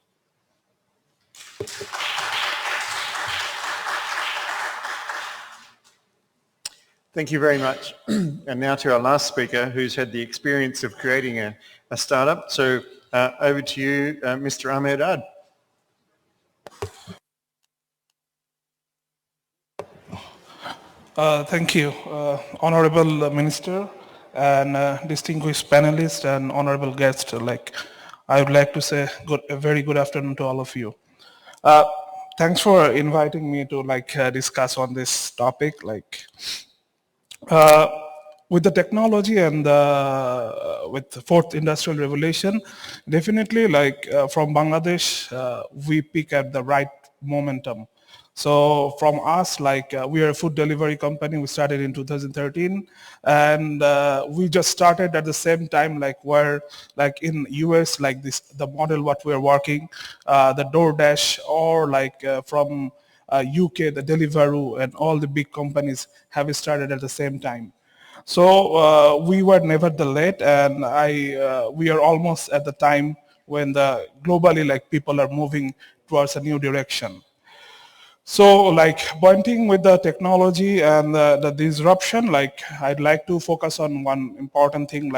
Thank you very much. And now to our last speaker, who's had the experience of creating a startup. So over to you, Mr. Ahmed Ad. Thank you, Honorable Minister and distinguished panelists and honorable guests. I would like to say a very good afternoon to all of you. Thanks for inviting me to discuss on this topic. With the technology and with the fourth industrial revolution, definitely from Bangladesh, we pick at the right momentum. So from us, we are a food delivery company. We started in 2013, and we just started at the same time, where in US, the model what we are working, the DoorDash, or from UK, the Deliveroo, and all the big companies have started at the same time. So we were never the late, and we are almost at the time when the globally people are moving towards a new direction. So pointing with the technology and the disruption, I'd like to focus on one important thing,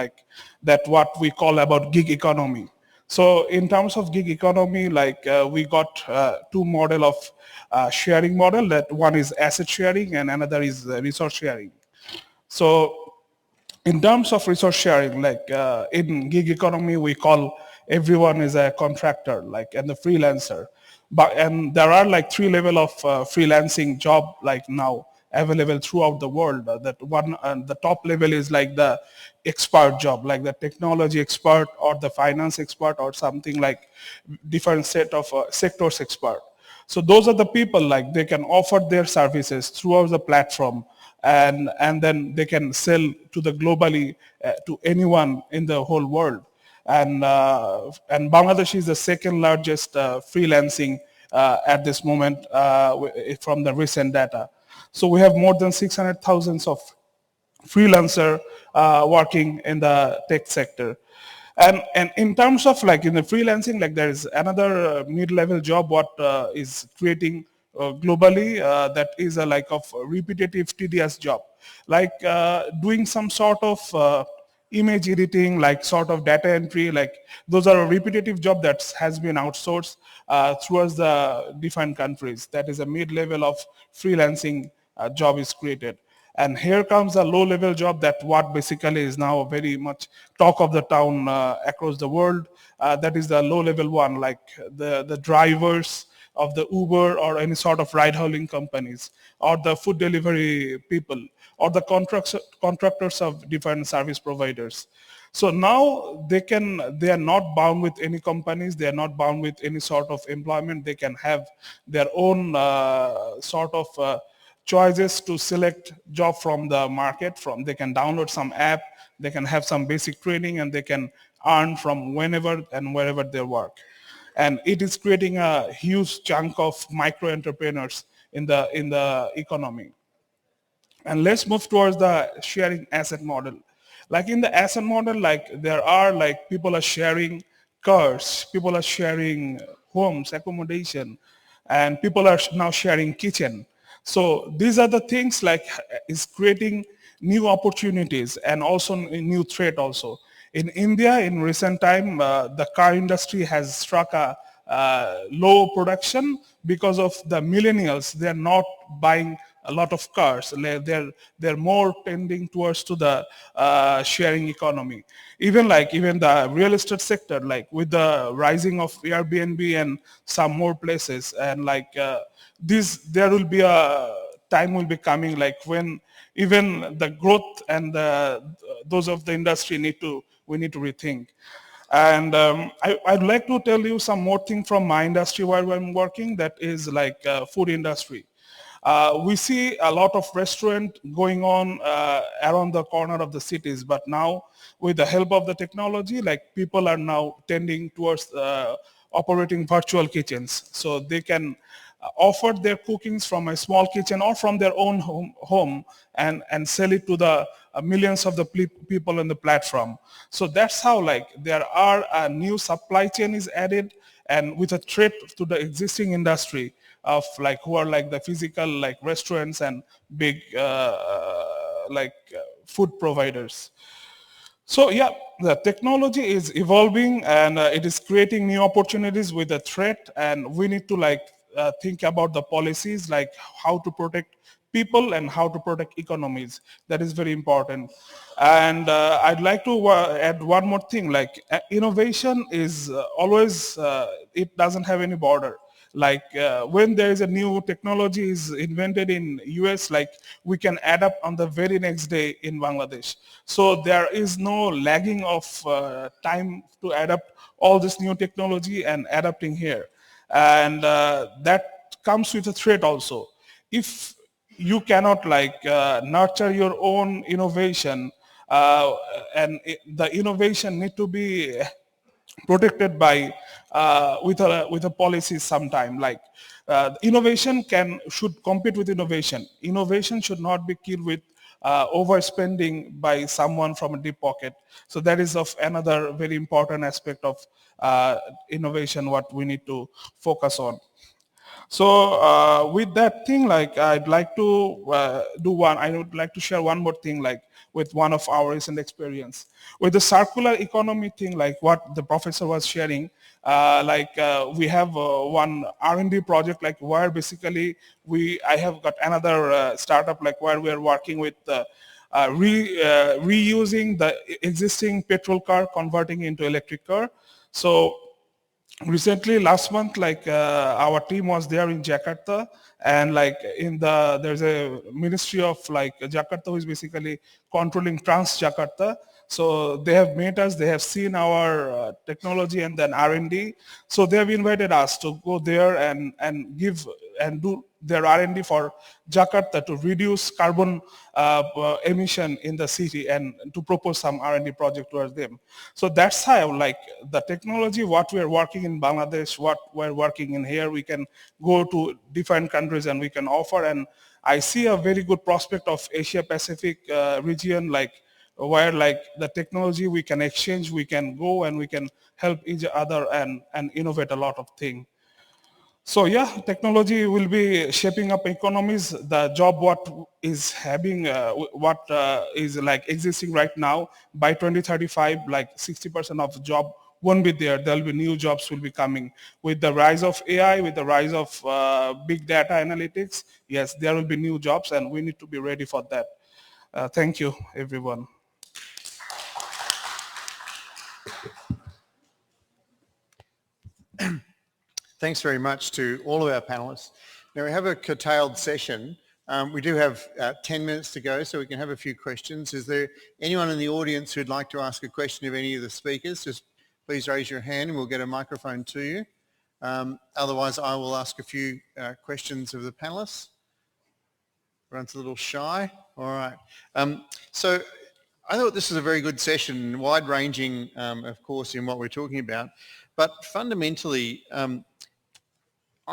that what we call about gig economy. So in terms of gig economy, we got two model of sharing model, that one is asset sharing and another is resource sharing. So in terms of resource sharing, in gig economy, we call everyone is a contractor, and the freelancer. And there are three level of freelancing job now available throughout the world. That one, the top level is the expert job, like the technology expert or the finance expert or something different set of sectors expert. So those are the people they can offer their services throughout the platform, and then they can sell to the globally to anyone in the whole world. And Bangladesh is the second largest freelancing at this moment from the recent data. So we have more than 600,000 of freelancer working in the tech sector. And in terms of in the freelancing, there is another mid-level job what is creating globally, that is a of repetitive tedious job, doing some sort of image editing, sort of data entry, those are a repetitive job that has been outsourced towards the different countries. That is a mid-level of freelancing job is created. And here comes a low-level job that what basically is now very much talk of the town across the world. That is the low-level one, the drivers of the Uber or any sort of ride-hailing companies, or the food delivery people, or the contractors of different service providers. So now they are not bound with any companies. They are not bound with any sort of employment. They can have their own sort of choices to select job from the market. They can download some app, they can have some basic training, and they can earn from whenever and wherever they work. And it is creating a huge chunk of micro entrepreneurs in the economy. And let's move towards the sharing asset model. In the asset model, there are people are sharing cars, people are sharing homes, accommodation, and people are now sharing kitchen. So these are the things is creating new opportunities and also a new threat also. In India, in recent time, the car industry has struck a low production because of the millennials. They're not buying a lot of cars. They're more tending towards to the sharing economy. Even the real estate sector, with the rising of Airbnb and some more places, and there will be a time will be coming when even the growth and those of the industry we need to rethink. And I'd like to tell you some more thing from my industry where I'm working, that is food industry. We see a lot of restaurant going on around the corner of the cities, but now with the help of the technology, people are now tending towards operating virtual kitchens. So they can offer their cookings from a small kitchen or from their own home and sell it to the millions of the people on the platform. So that's how like there are a new supply chain is added, and with a threat to the existing industry of like who are like the physical like restaurants and big food providers. So yeah, the technology is evolving and it is creating new opportunities with a threat, and we need to like think about the policies like how to protect people and how to protect economies. That is very important. And I'd like to add one more thing, like innovation is always, it doesn't have any border. Like when there is a new technology is invented in US, like we can adapt on the very next day in Bangladesh. So there is no lagging of time to adapt all this new technology and adapting here. And that comes with a threat also. If you cannot like nurture your own innovation, the innovation need to be protected by with a policy sometime. Like innovation should compete with innovation. Innovation should not be killed with overspending by someone from a deep pocket. So that is of another very important aspect of innovation what we need to focus on. So with that thing, like I'd like to I would like to share one more thing, like with one of our recent experience. With the circular economy thing, like what the professor was sharing, we have one R&D project, like where basically I have got another startup, like where we are working with reusing the existing petrol car, converting into electric car. So recently last month, like our team was there in Jakarta, and like there's a ministry of like Jakarta who is basically controlling Trans Jakarta. So they have met us, they have seen our technology and then R&D. So they have invited us to go there and give and do their R&D for Jakarta to reduce carbon emission in the city and to propose some R&D project towards them. So that's how like the technology, what we are working in Bangladesh, what we're working in here, we can go to different countries and we can offer. And I see a very good prospect of Asia Pacific region, like where like the technology we can exchange, we can go and we can help each other and innovate a lot of things. So yeah, technology will be shaping up economies. The job what is having, is like existing right now, by 2035, like 60% of the job won't be there. There'll be new jobs will be coming. With the rise of AI, with the rise of big data analytics, yes, there will be new jobs and we need to be ready for that. Thank you, everyone. Thanks very much to all of our panellists. Now we have a curtailed session. We do have 10 minutes to go, so we can have a few questions. Is there anyone in the audience who'd like to ask a question of any of the speakers? Just please raise your hand and we'll get a microphone to you. Otherwise, I will ask a few questions of the panellists. Everyone's a little shy. All right. So I thought this was a very good session, wide-ranging, of course, in what we're talking about. But fundamentally,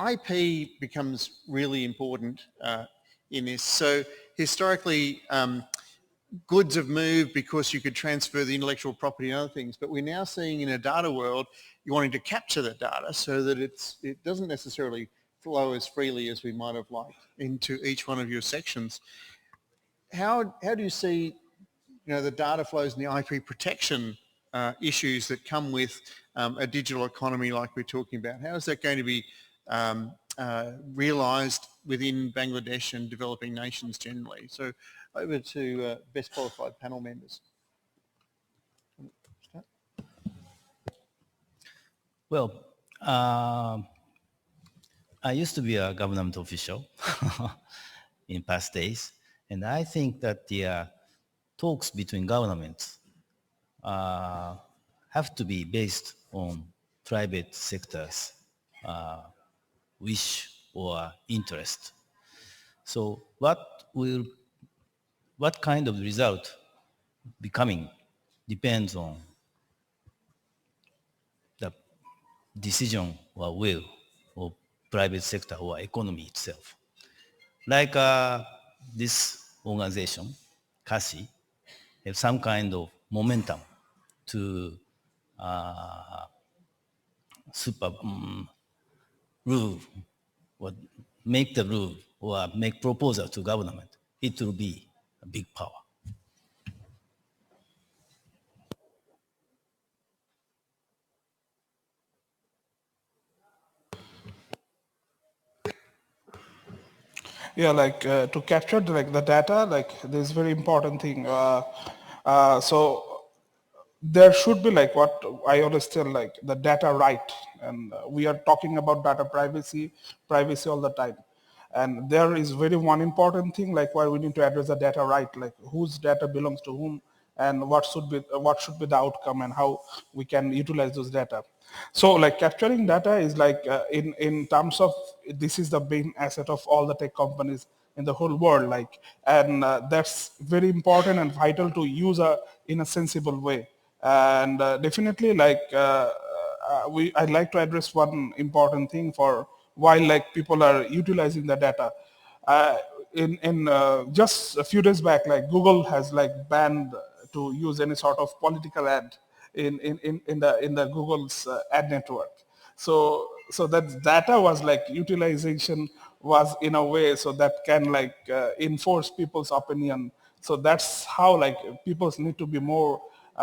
IP becomes really important in this. So historically, goods have moved because you could transfer the intellectual property and other things, but we're now seeing in a data world, you're wanting to capture the data so that it doesn't necessarily flow as freely as we might have liked into each one of your sections. How do you see the data flows and the IP protection issues that come with a digital economy like we're talking about? How is that going to be realised within Bangladesh and developing nations generally? So over to best qualified panel members. Well, I used to be a government official in past days, and I think that the talks between governments have to be based on private sectors' wish or interest. So what kind of result becoming depends on the decision or will of private sector or economy itself. Like this organization, CACCI, have some kind of momentum to super rule or make the rule or make proposal to government. It will be a big power. Yeah, like to capture the data, like this very important thing. So there should be like what I always tell, like the data right, and we are talking about data privacy all the time. And there is very one important thing, like why we need to address the data right, like whose data belongs to whom, and what should be the outcome, and how we can utilize those data. So like capturing data is like in terms of, this is the main asset of all the tech companies in the whole world, like, and that's very important and vital to use in a sensible way. And definitely like I'd like to address one important thing for why like people are utilizing the data. Uh, in just a few days back, like Google has like banned to use any sort of political ad in the Google's ad network. So that data was like utilization was in a way so that can like enforce people's opinion. So that's how like people need to be more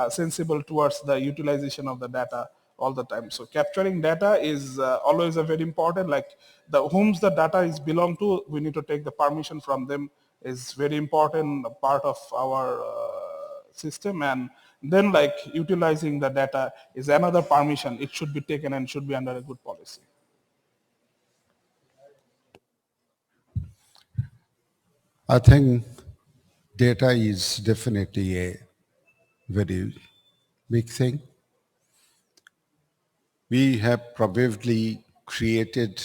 sensible towards the utilization of the data all the time. So capturing data is always a very important, like the whom's the data is belong to, we need to take the permission from them, is very important part of our system. And then like utilizing the data is another permission. It should be taken and should be under a good policy. I think data is definitely a very big thing. We have probably created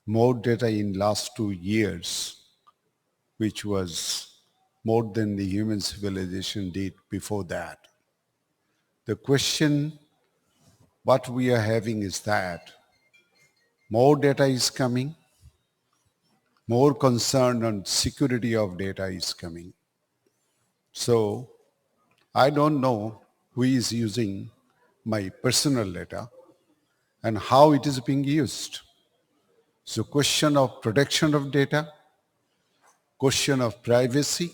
more data in last 2 years, which was more than the human civilization did before that. The question what we are having is that more data is coming, more concern on security of data is coming. So I don't know who is using my personal data and how it is being used. So question of protection of data, question of privacy,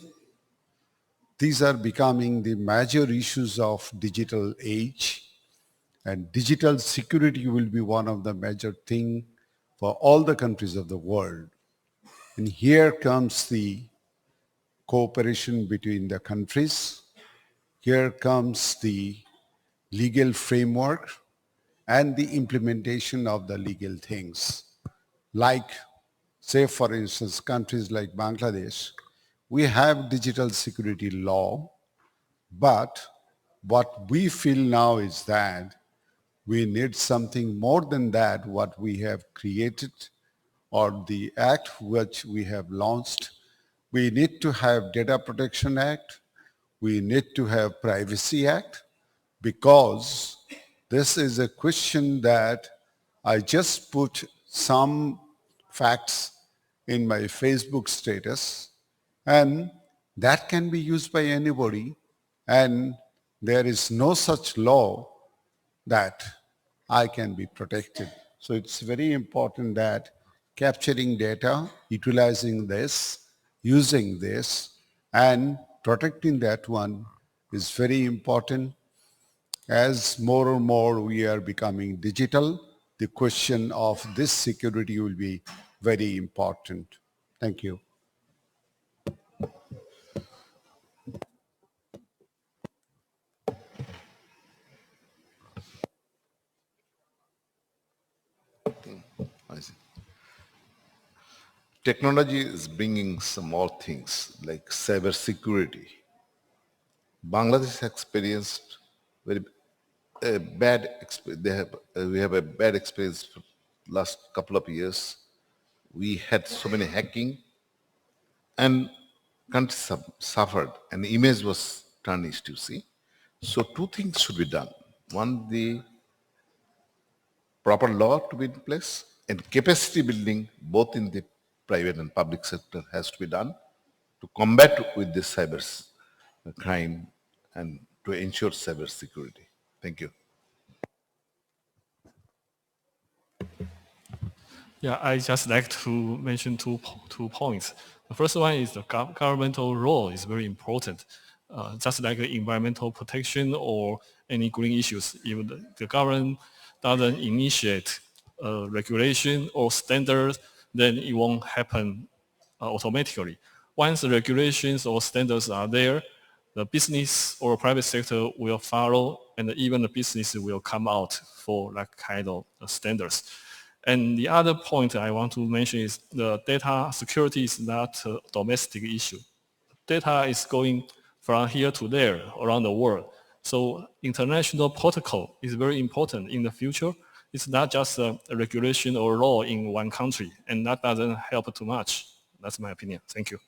these are becoming the major issues of digital age, and digital security will be one of the major thing for all the countries of the world. And here comes the cooperation between the countries. Here comes the legal framework and the implementation of the legal things. Like, say for instance, countries like Bangladesh, we have digital security law, but what we feel now is that we need something more than that, what we have created or the act which we have launched. We need to have Data Protection Act. We need to have Privacy Act, because this is a question that I just put some facts in my Facebook status, and that can be used by anybody, and there is no such law that I can be protected. So it's very important that capturing data, utilizing this, using this, and protecting that one is very important. As more and more we are becoming digital, the question of this security will be very important. Thank you. I see. Technology is bringing some more things like cyber security. Bangladesh experienced very a bad we have a bad experience for last couple of years. We had so many hacking, and country suffered, and the image was tarnished, you see. So two things should be done. One, the proper law to be in place, And capacity building, both in the private and public sector, has to be done to combat with this crime and to ensure cyber security. Thank you. Yeah, I just like to mention two points. The first one is the governmental role is very important. Just like environmental protection or any green issues, if the government doesn't initiate regulation or standards, then it won't happen automatically. Once the regulations or standards are there, the business or private sector will follow, and even the business will come out for that kind of standards. And the other point I want to mention is the data security is not a domestic issue. Data is going from here to there around the world. So international protocol is very important in the future. It's not just a regulation or law in one country, and that doesn't help too much. That's my opinion. Thank you.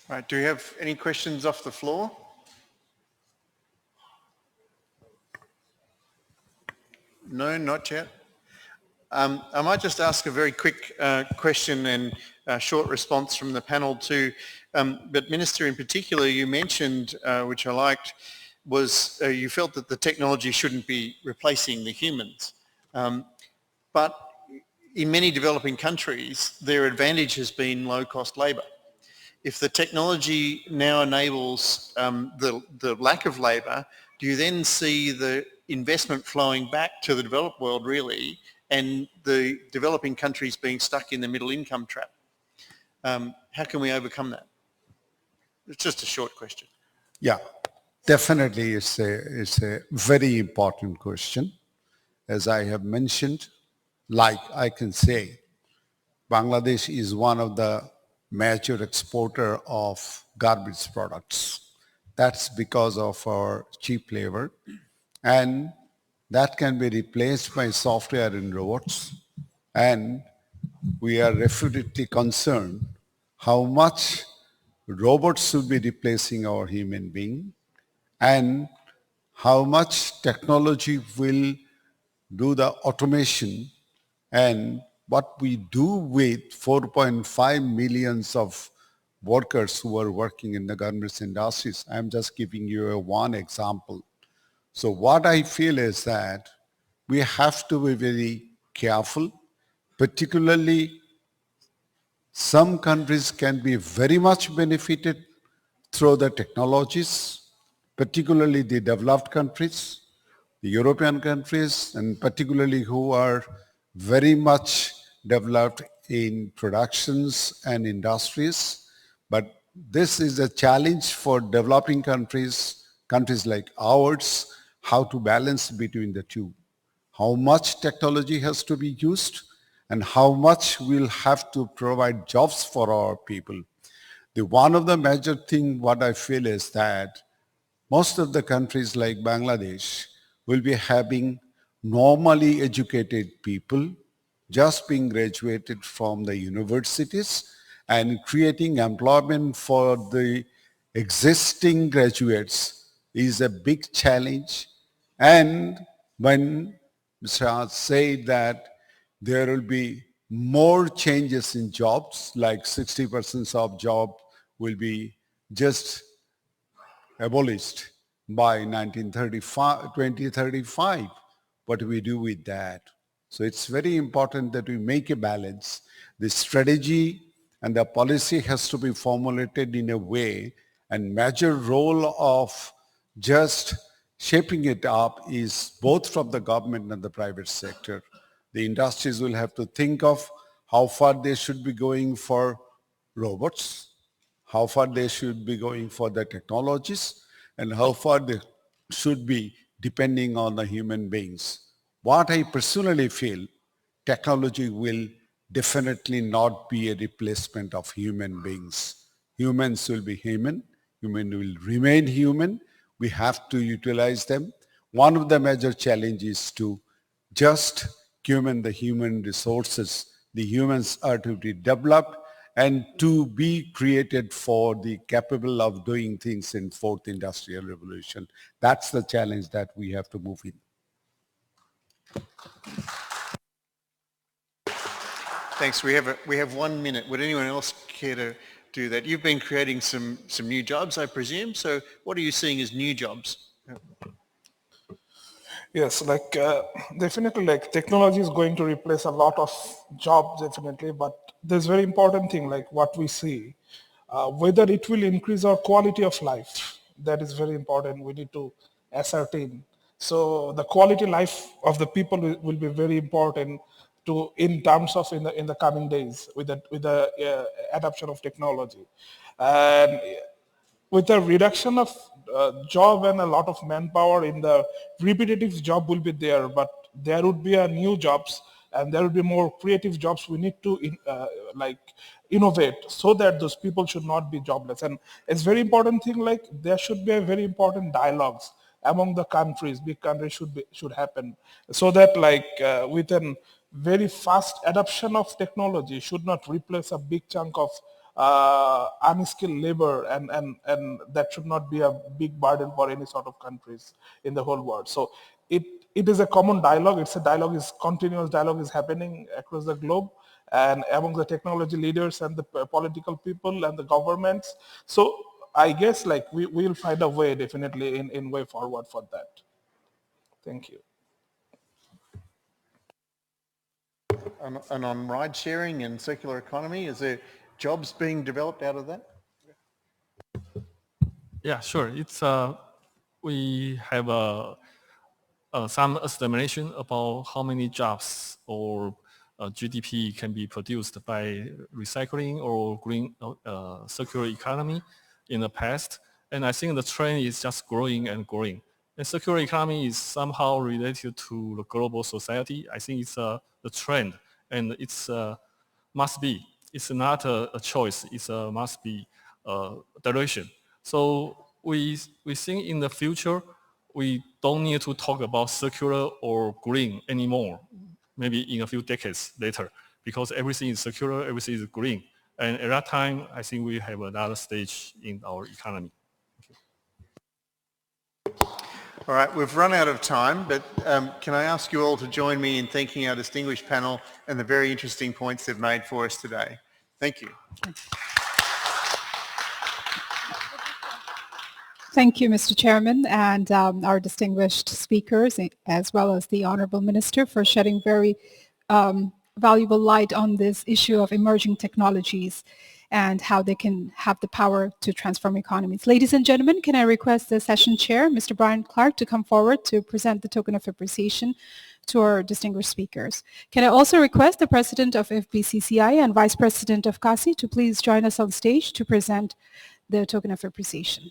Right, do we have any questions off the floor? No, not yet. I might just ask a very quick question and short response from the panel too. But Minister, in particular, you mentioned, which I liked, was you felt that the technology shouldn't be replacing the humans. But in many developing countries, their advantage has been low-cost labour. If the technology now enables the lack of labour, do you then see the investment flowing back to the developed world really, and the developing countries being stuck in the middle income trap? How can we overcome that? It's just a short question. Yeah, definitely it's a very important question. As I have mentioned, like I can say, Bangladesh is one of the major exporter of garbage products. That's because of our cheap labor, and that can be replaced by software and robots. And we are refutatedly concerned how much robots should be replacing our human being and how much technology will do the automation, and what we do with 4.5 millions of workers who are working in the garments industries. I'm just giving you one example. So what I feel is that we have to be very careful, particularly some countries can be very much benefited through the technologies, particularly the developed countries, the European countries, and particularly who are very much developed in productions and industries. But this is a challenge for developing countries, countries like ours, how to balance between the two. How much technology has to be used and how much we'll have to provide jobs for our people. One of the major thing what I feel is that most of the countries like Bangladesh will be having normally educated people just being graduated from the universities and creating employment for the existing graduates is a big challenge. And when Mr. Hart said that there will be more changes in jobs, like 60% of job will be just abolished by 2035. What do we do with that? So it's very important that we make a balance. The strategy and the policy has to be formulated in a way, and major role of just shaping it up is both from the government and the private sector. The industries will have to think of how far they should be going for robots, how far they should be going for the technologies, and how far they should be depending on the human beings. What I personally feel, technology will definitely not be a replacement of human beings. Humans will be human. Human will remain human. We have to utilize them. One of the major challenges to just human the human resources. The humans are to be developed and to be created for the capable of doing things in fourth industrial revolution. That's the challenge that we have to move in. Thanks. We have 1 minute. Would anyone else care to do that? You've been creating some new jobs, I presume. So what are you seeing as new jobs? Yes, definitely, like technology is going to replace a lot of jobs, definitely. But there's very important thing, like what we see, whether it will increase our quality of life. That is very important. We need to ascertain. So the quality life of the people will be very important to in terms of in the coming days with the adoption of technology, and with a reduction of job and a lot of manpower in the repetitive job will be there, but there would be a new jobs and there will be more creative jobs. We need to innovate so that those people should not be jobless. And it's very important thing, like there should be a very important dialogues among the countries. Big countries should happen so that with a very fast adoption of technology should not replace a big chunk of unskilled labor, and that should not be a big burden for any sort of countries in the whole world. So it is a common dialogue. It's a dialogue, is continuous dialogue is happening across the globe and among the technology leaders and the political people and the governments. So I guess like we will find a way, definitely in way forward for that. Thank you. And on ride sharing and circular economy, is there jobs being developed out of that? Yeah, sure. It's we have some estimation about how many jobs or GDP can be produced by recycling or green circular economy in the past. And I think the trend is just growing and growing. And circular economy is somehow related to the global society. I think it's the trend, and it's must be. It's not a choice. It's a must be direction. So we think in the future we don't need to talk about circular or green anymore. Maybe in a few decades later, because everything is circular, everything is green, and at that time, I think we have another stage in our economy. All right, we've run out of time, but can I ask you all to join me in thanking our distinguished panel and the very interesting points they've made for us today. Thank you. Thank you, Mr. Chairman, and our distinguished speakers, as well as the Honorable Minister, for shedding very valuable light on this issue of emerging technologies and how they can have the power to transform economies. Ladies and gentlemen, can I request the session chair, Mr. Brian Clark, to come forward to present the token of appreciation to our distinguished speakers. Can I also request the President of FBCCI and Vice President of CACCI to please join us on stage to present the token of appreciation.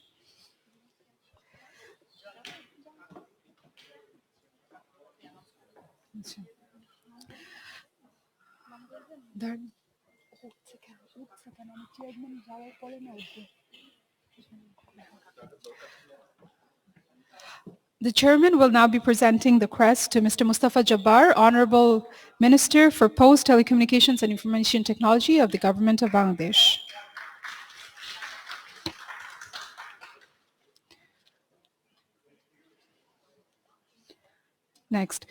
The chairman will now be presenting the crest to Mr. Mustafa Jabbar, Honorable Minister for Post, Telecommunications and Information Technology of the Government of Bangladesh. Next.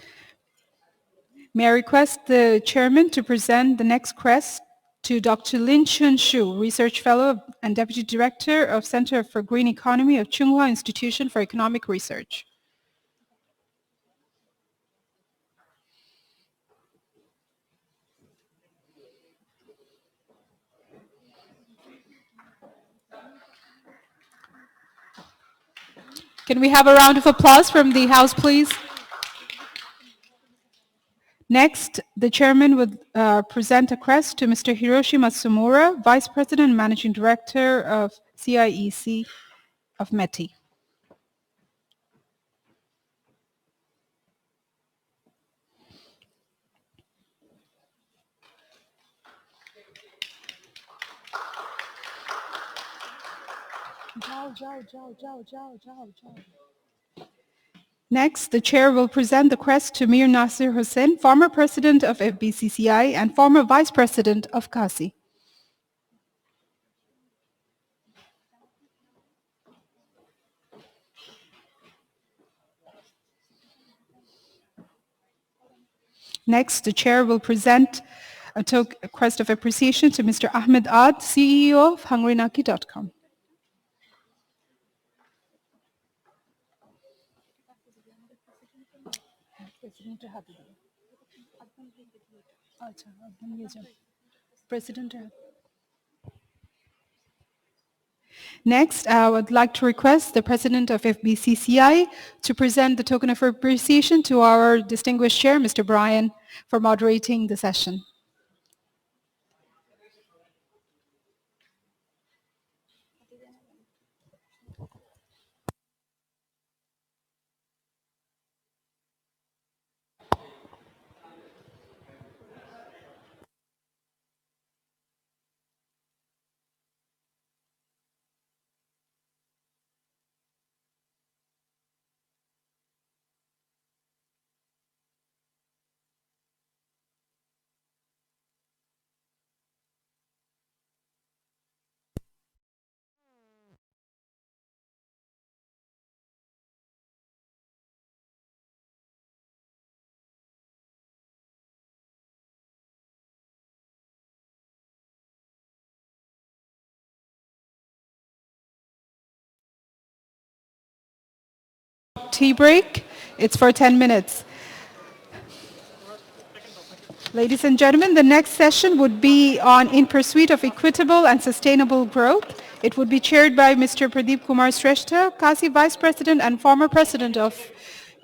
May I request the chairman to present the next crest to Dr. Lin Chun Shu, Research Fellow and Deputy Director of Center for Green Economy of Tsinghua Institution for Economic Research. Can we have a round of applause from the House, please? Next, the chairman would present a crest to Mr. Hiroshi Matsumura, Vice President and Managing Director of CIEC of METI. Next, the chair will present the crest to Mir Nasir Hussain, former president of FBCCI and former vice president of CACCI. Next, the chair will present a request of appreciation to Mr. Ahmed Ad, CEO of HungryNaki.com. Next, I would like to request the President of FBCCI to present the token of appreciation to our distinguished chair, Mr. Brian, for moderating the session. Tea break. It's for 10 minutes. Ladies and gentlemen, the next session would be on In Pursuit of Equitable and Sustainable Growth. It would be chaired by Mr. Pradeep Kumar Shrestha, CACCI Vice President and former President of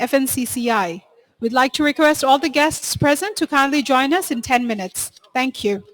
FNCCI. We'd like to request all the guests present to kindly join us in 10 minutes. Thank you.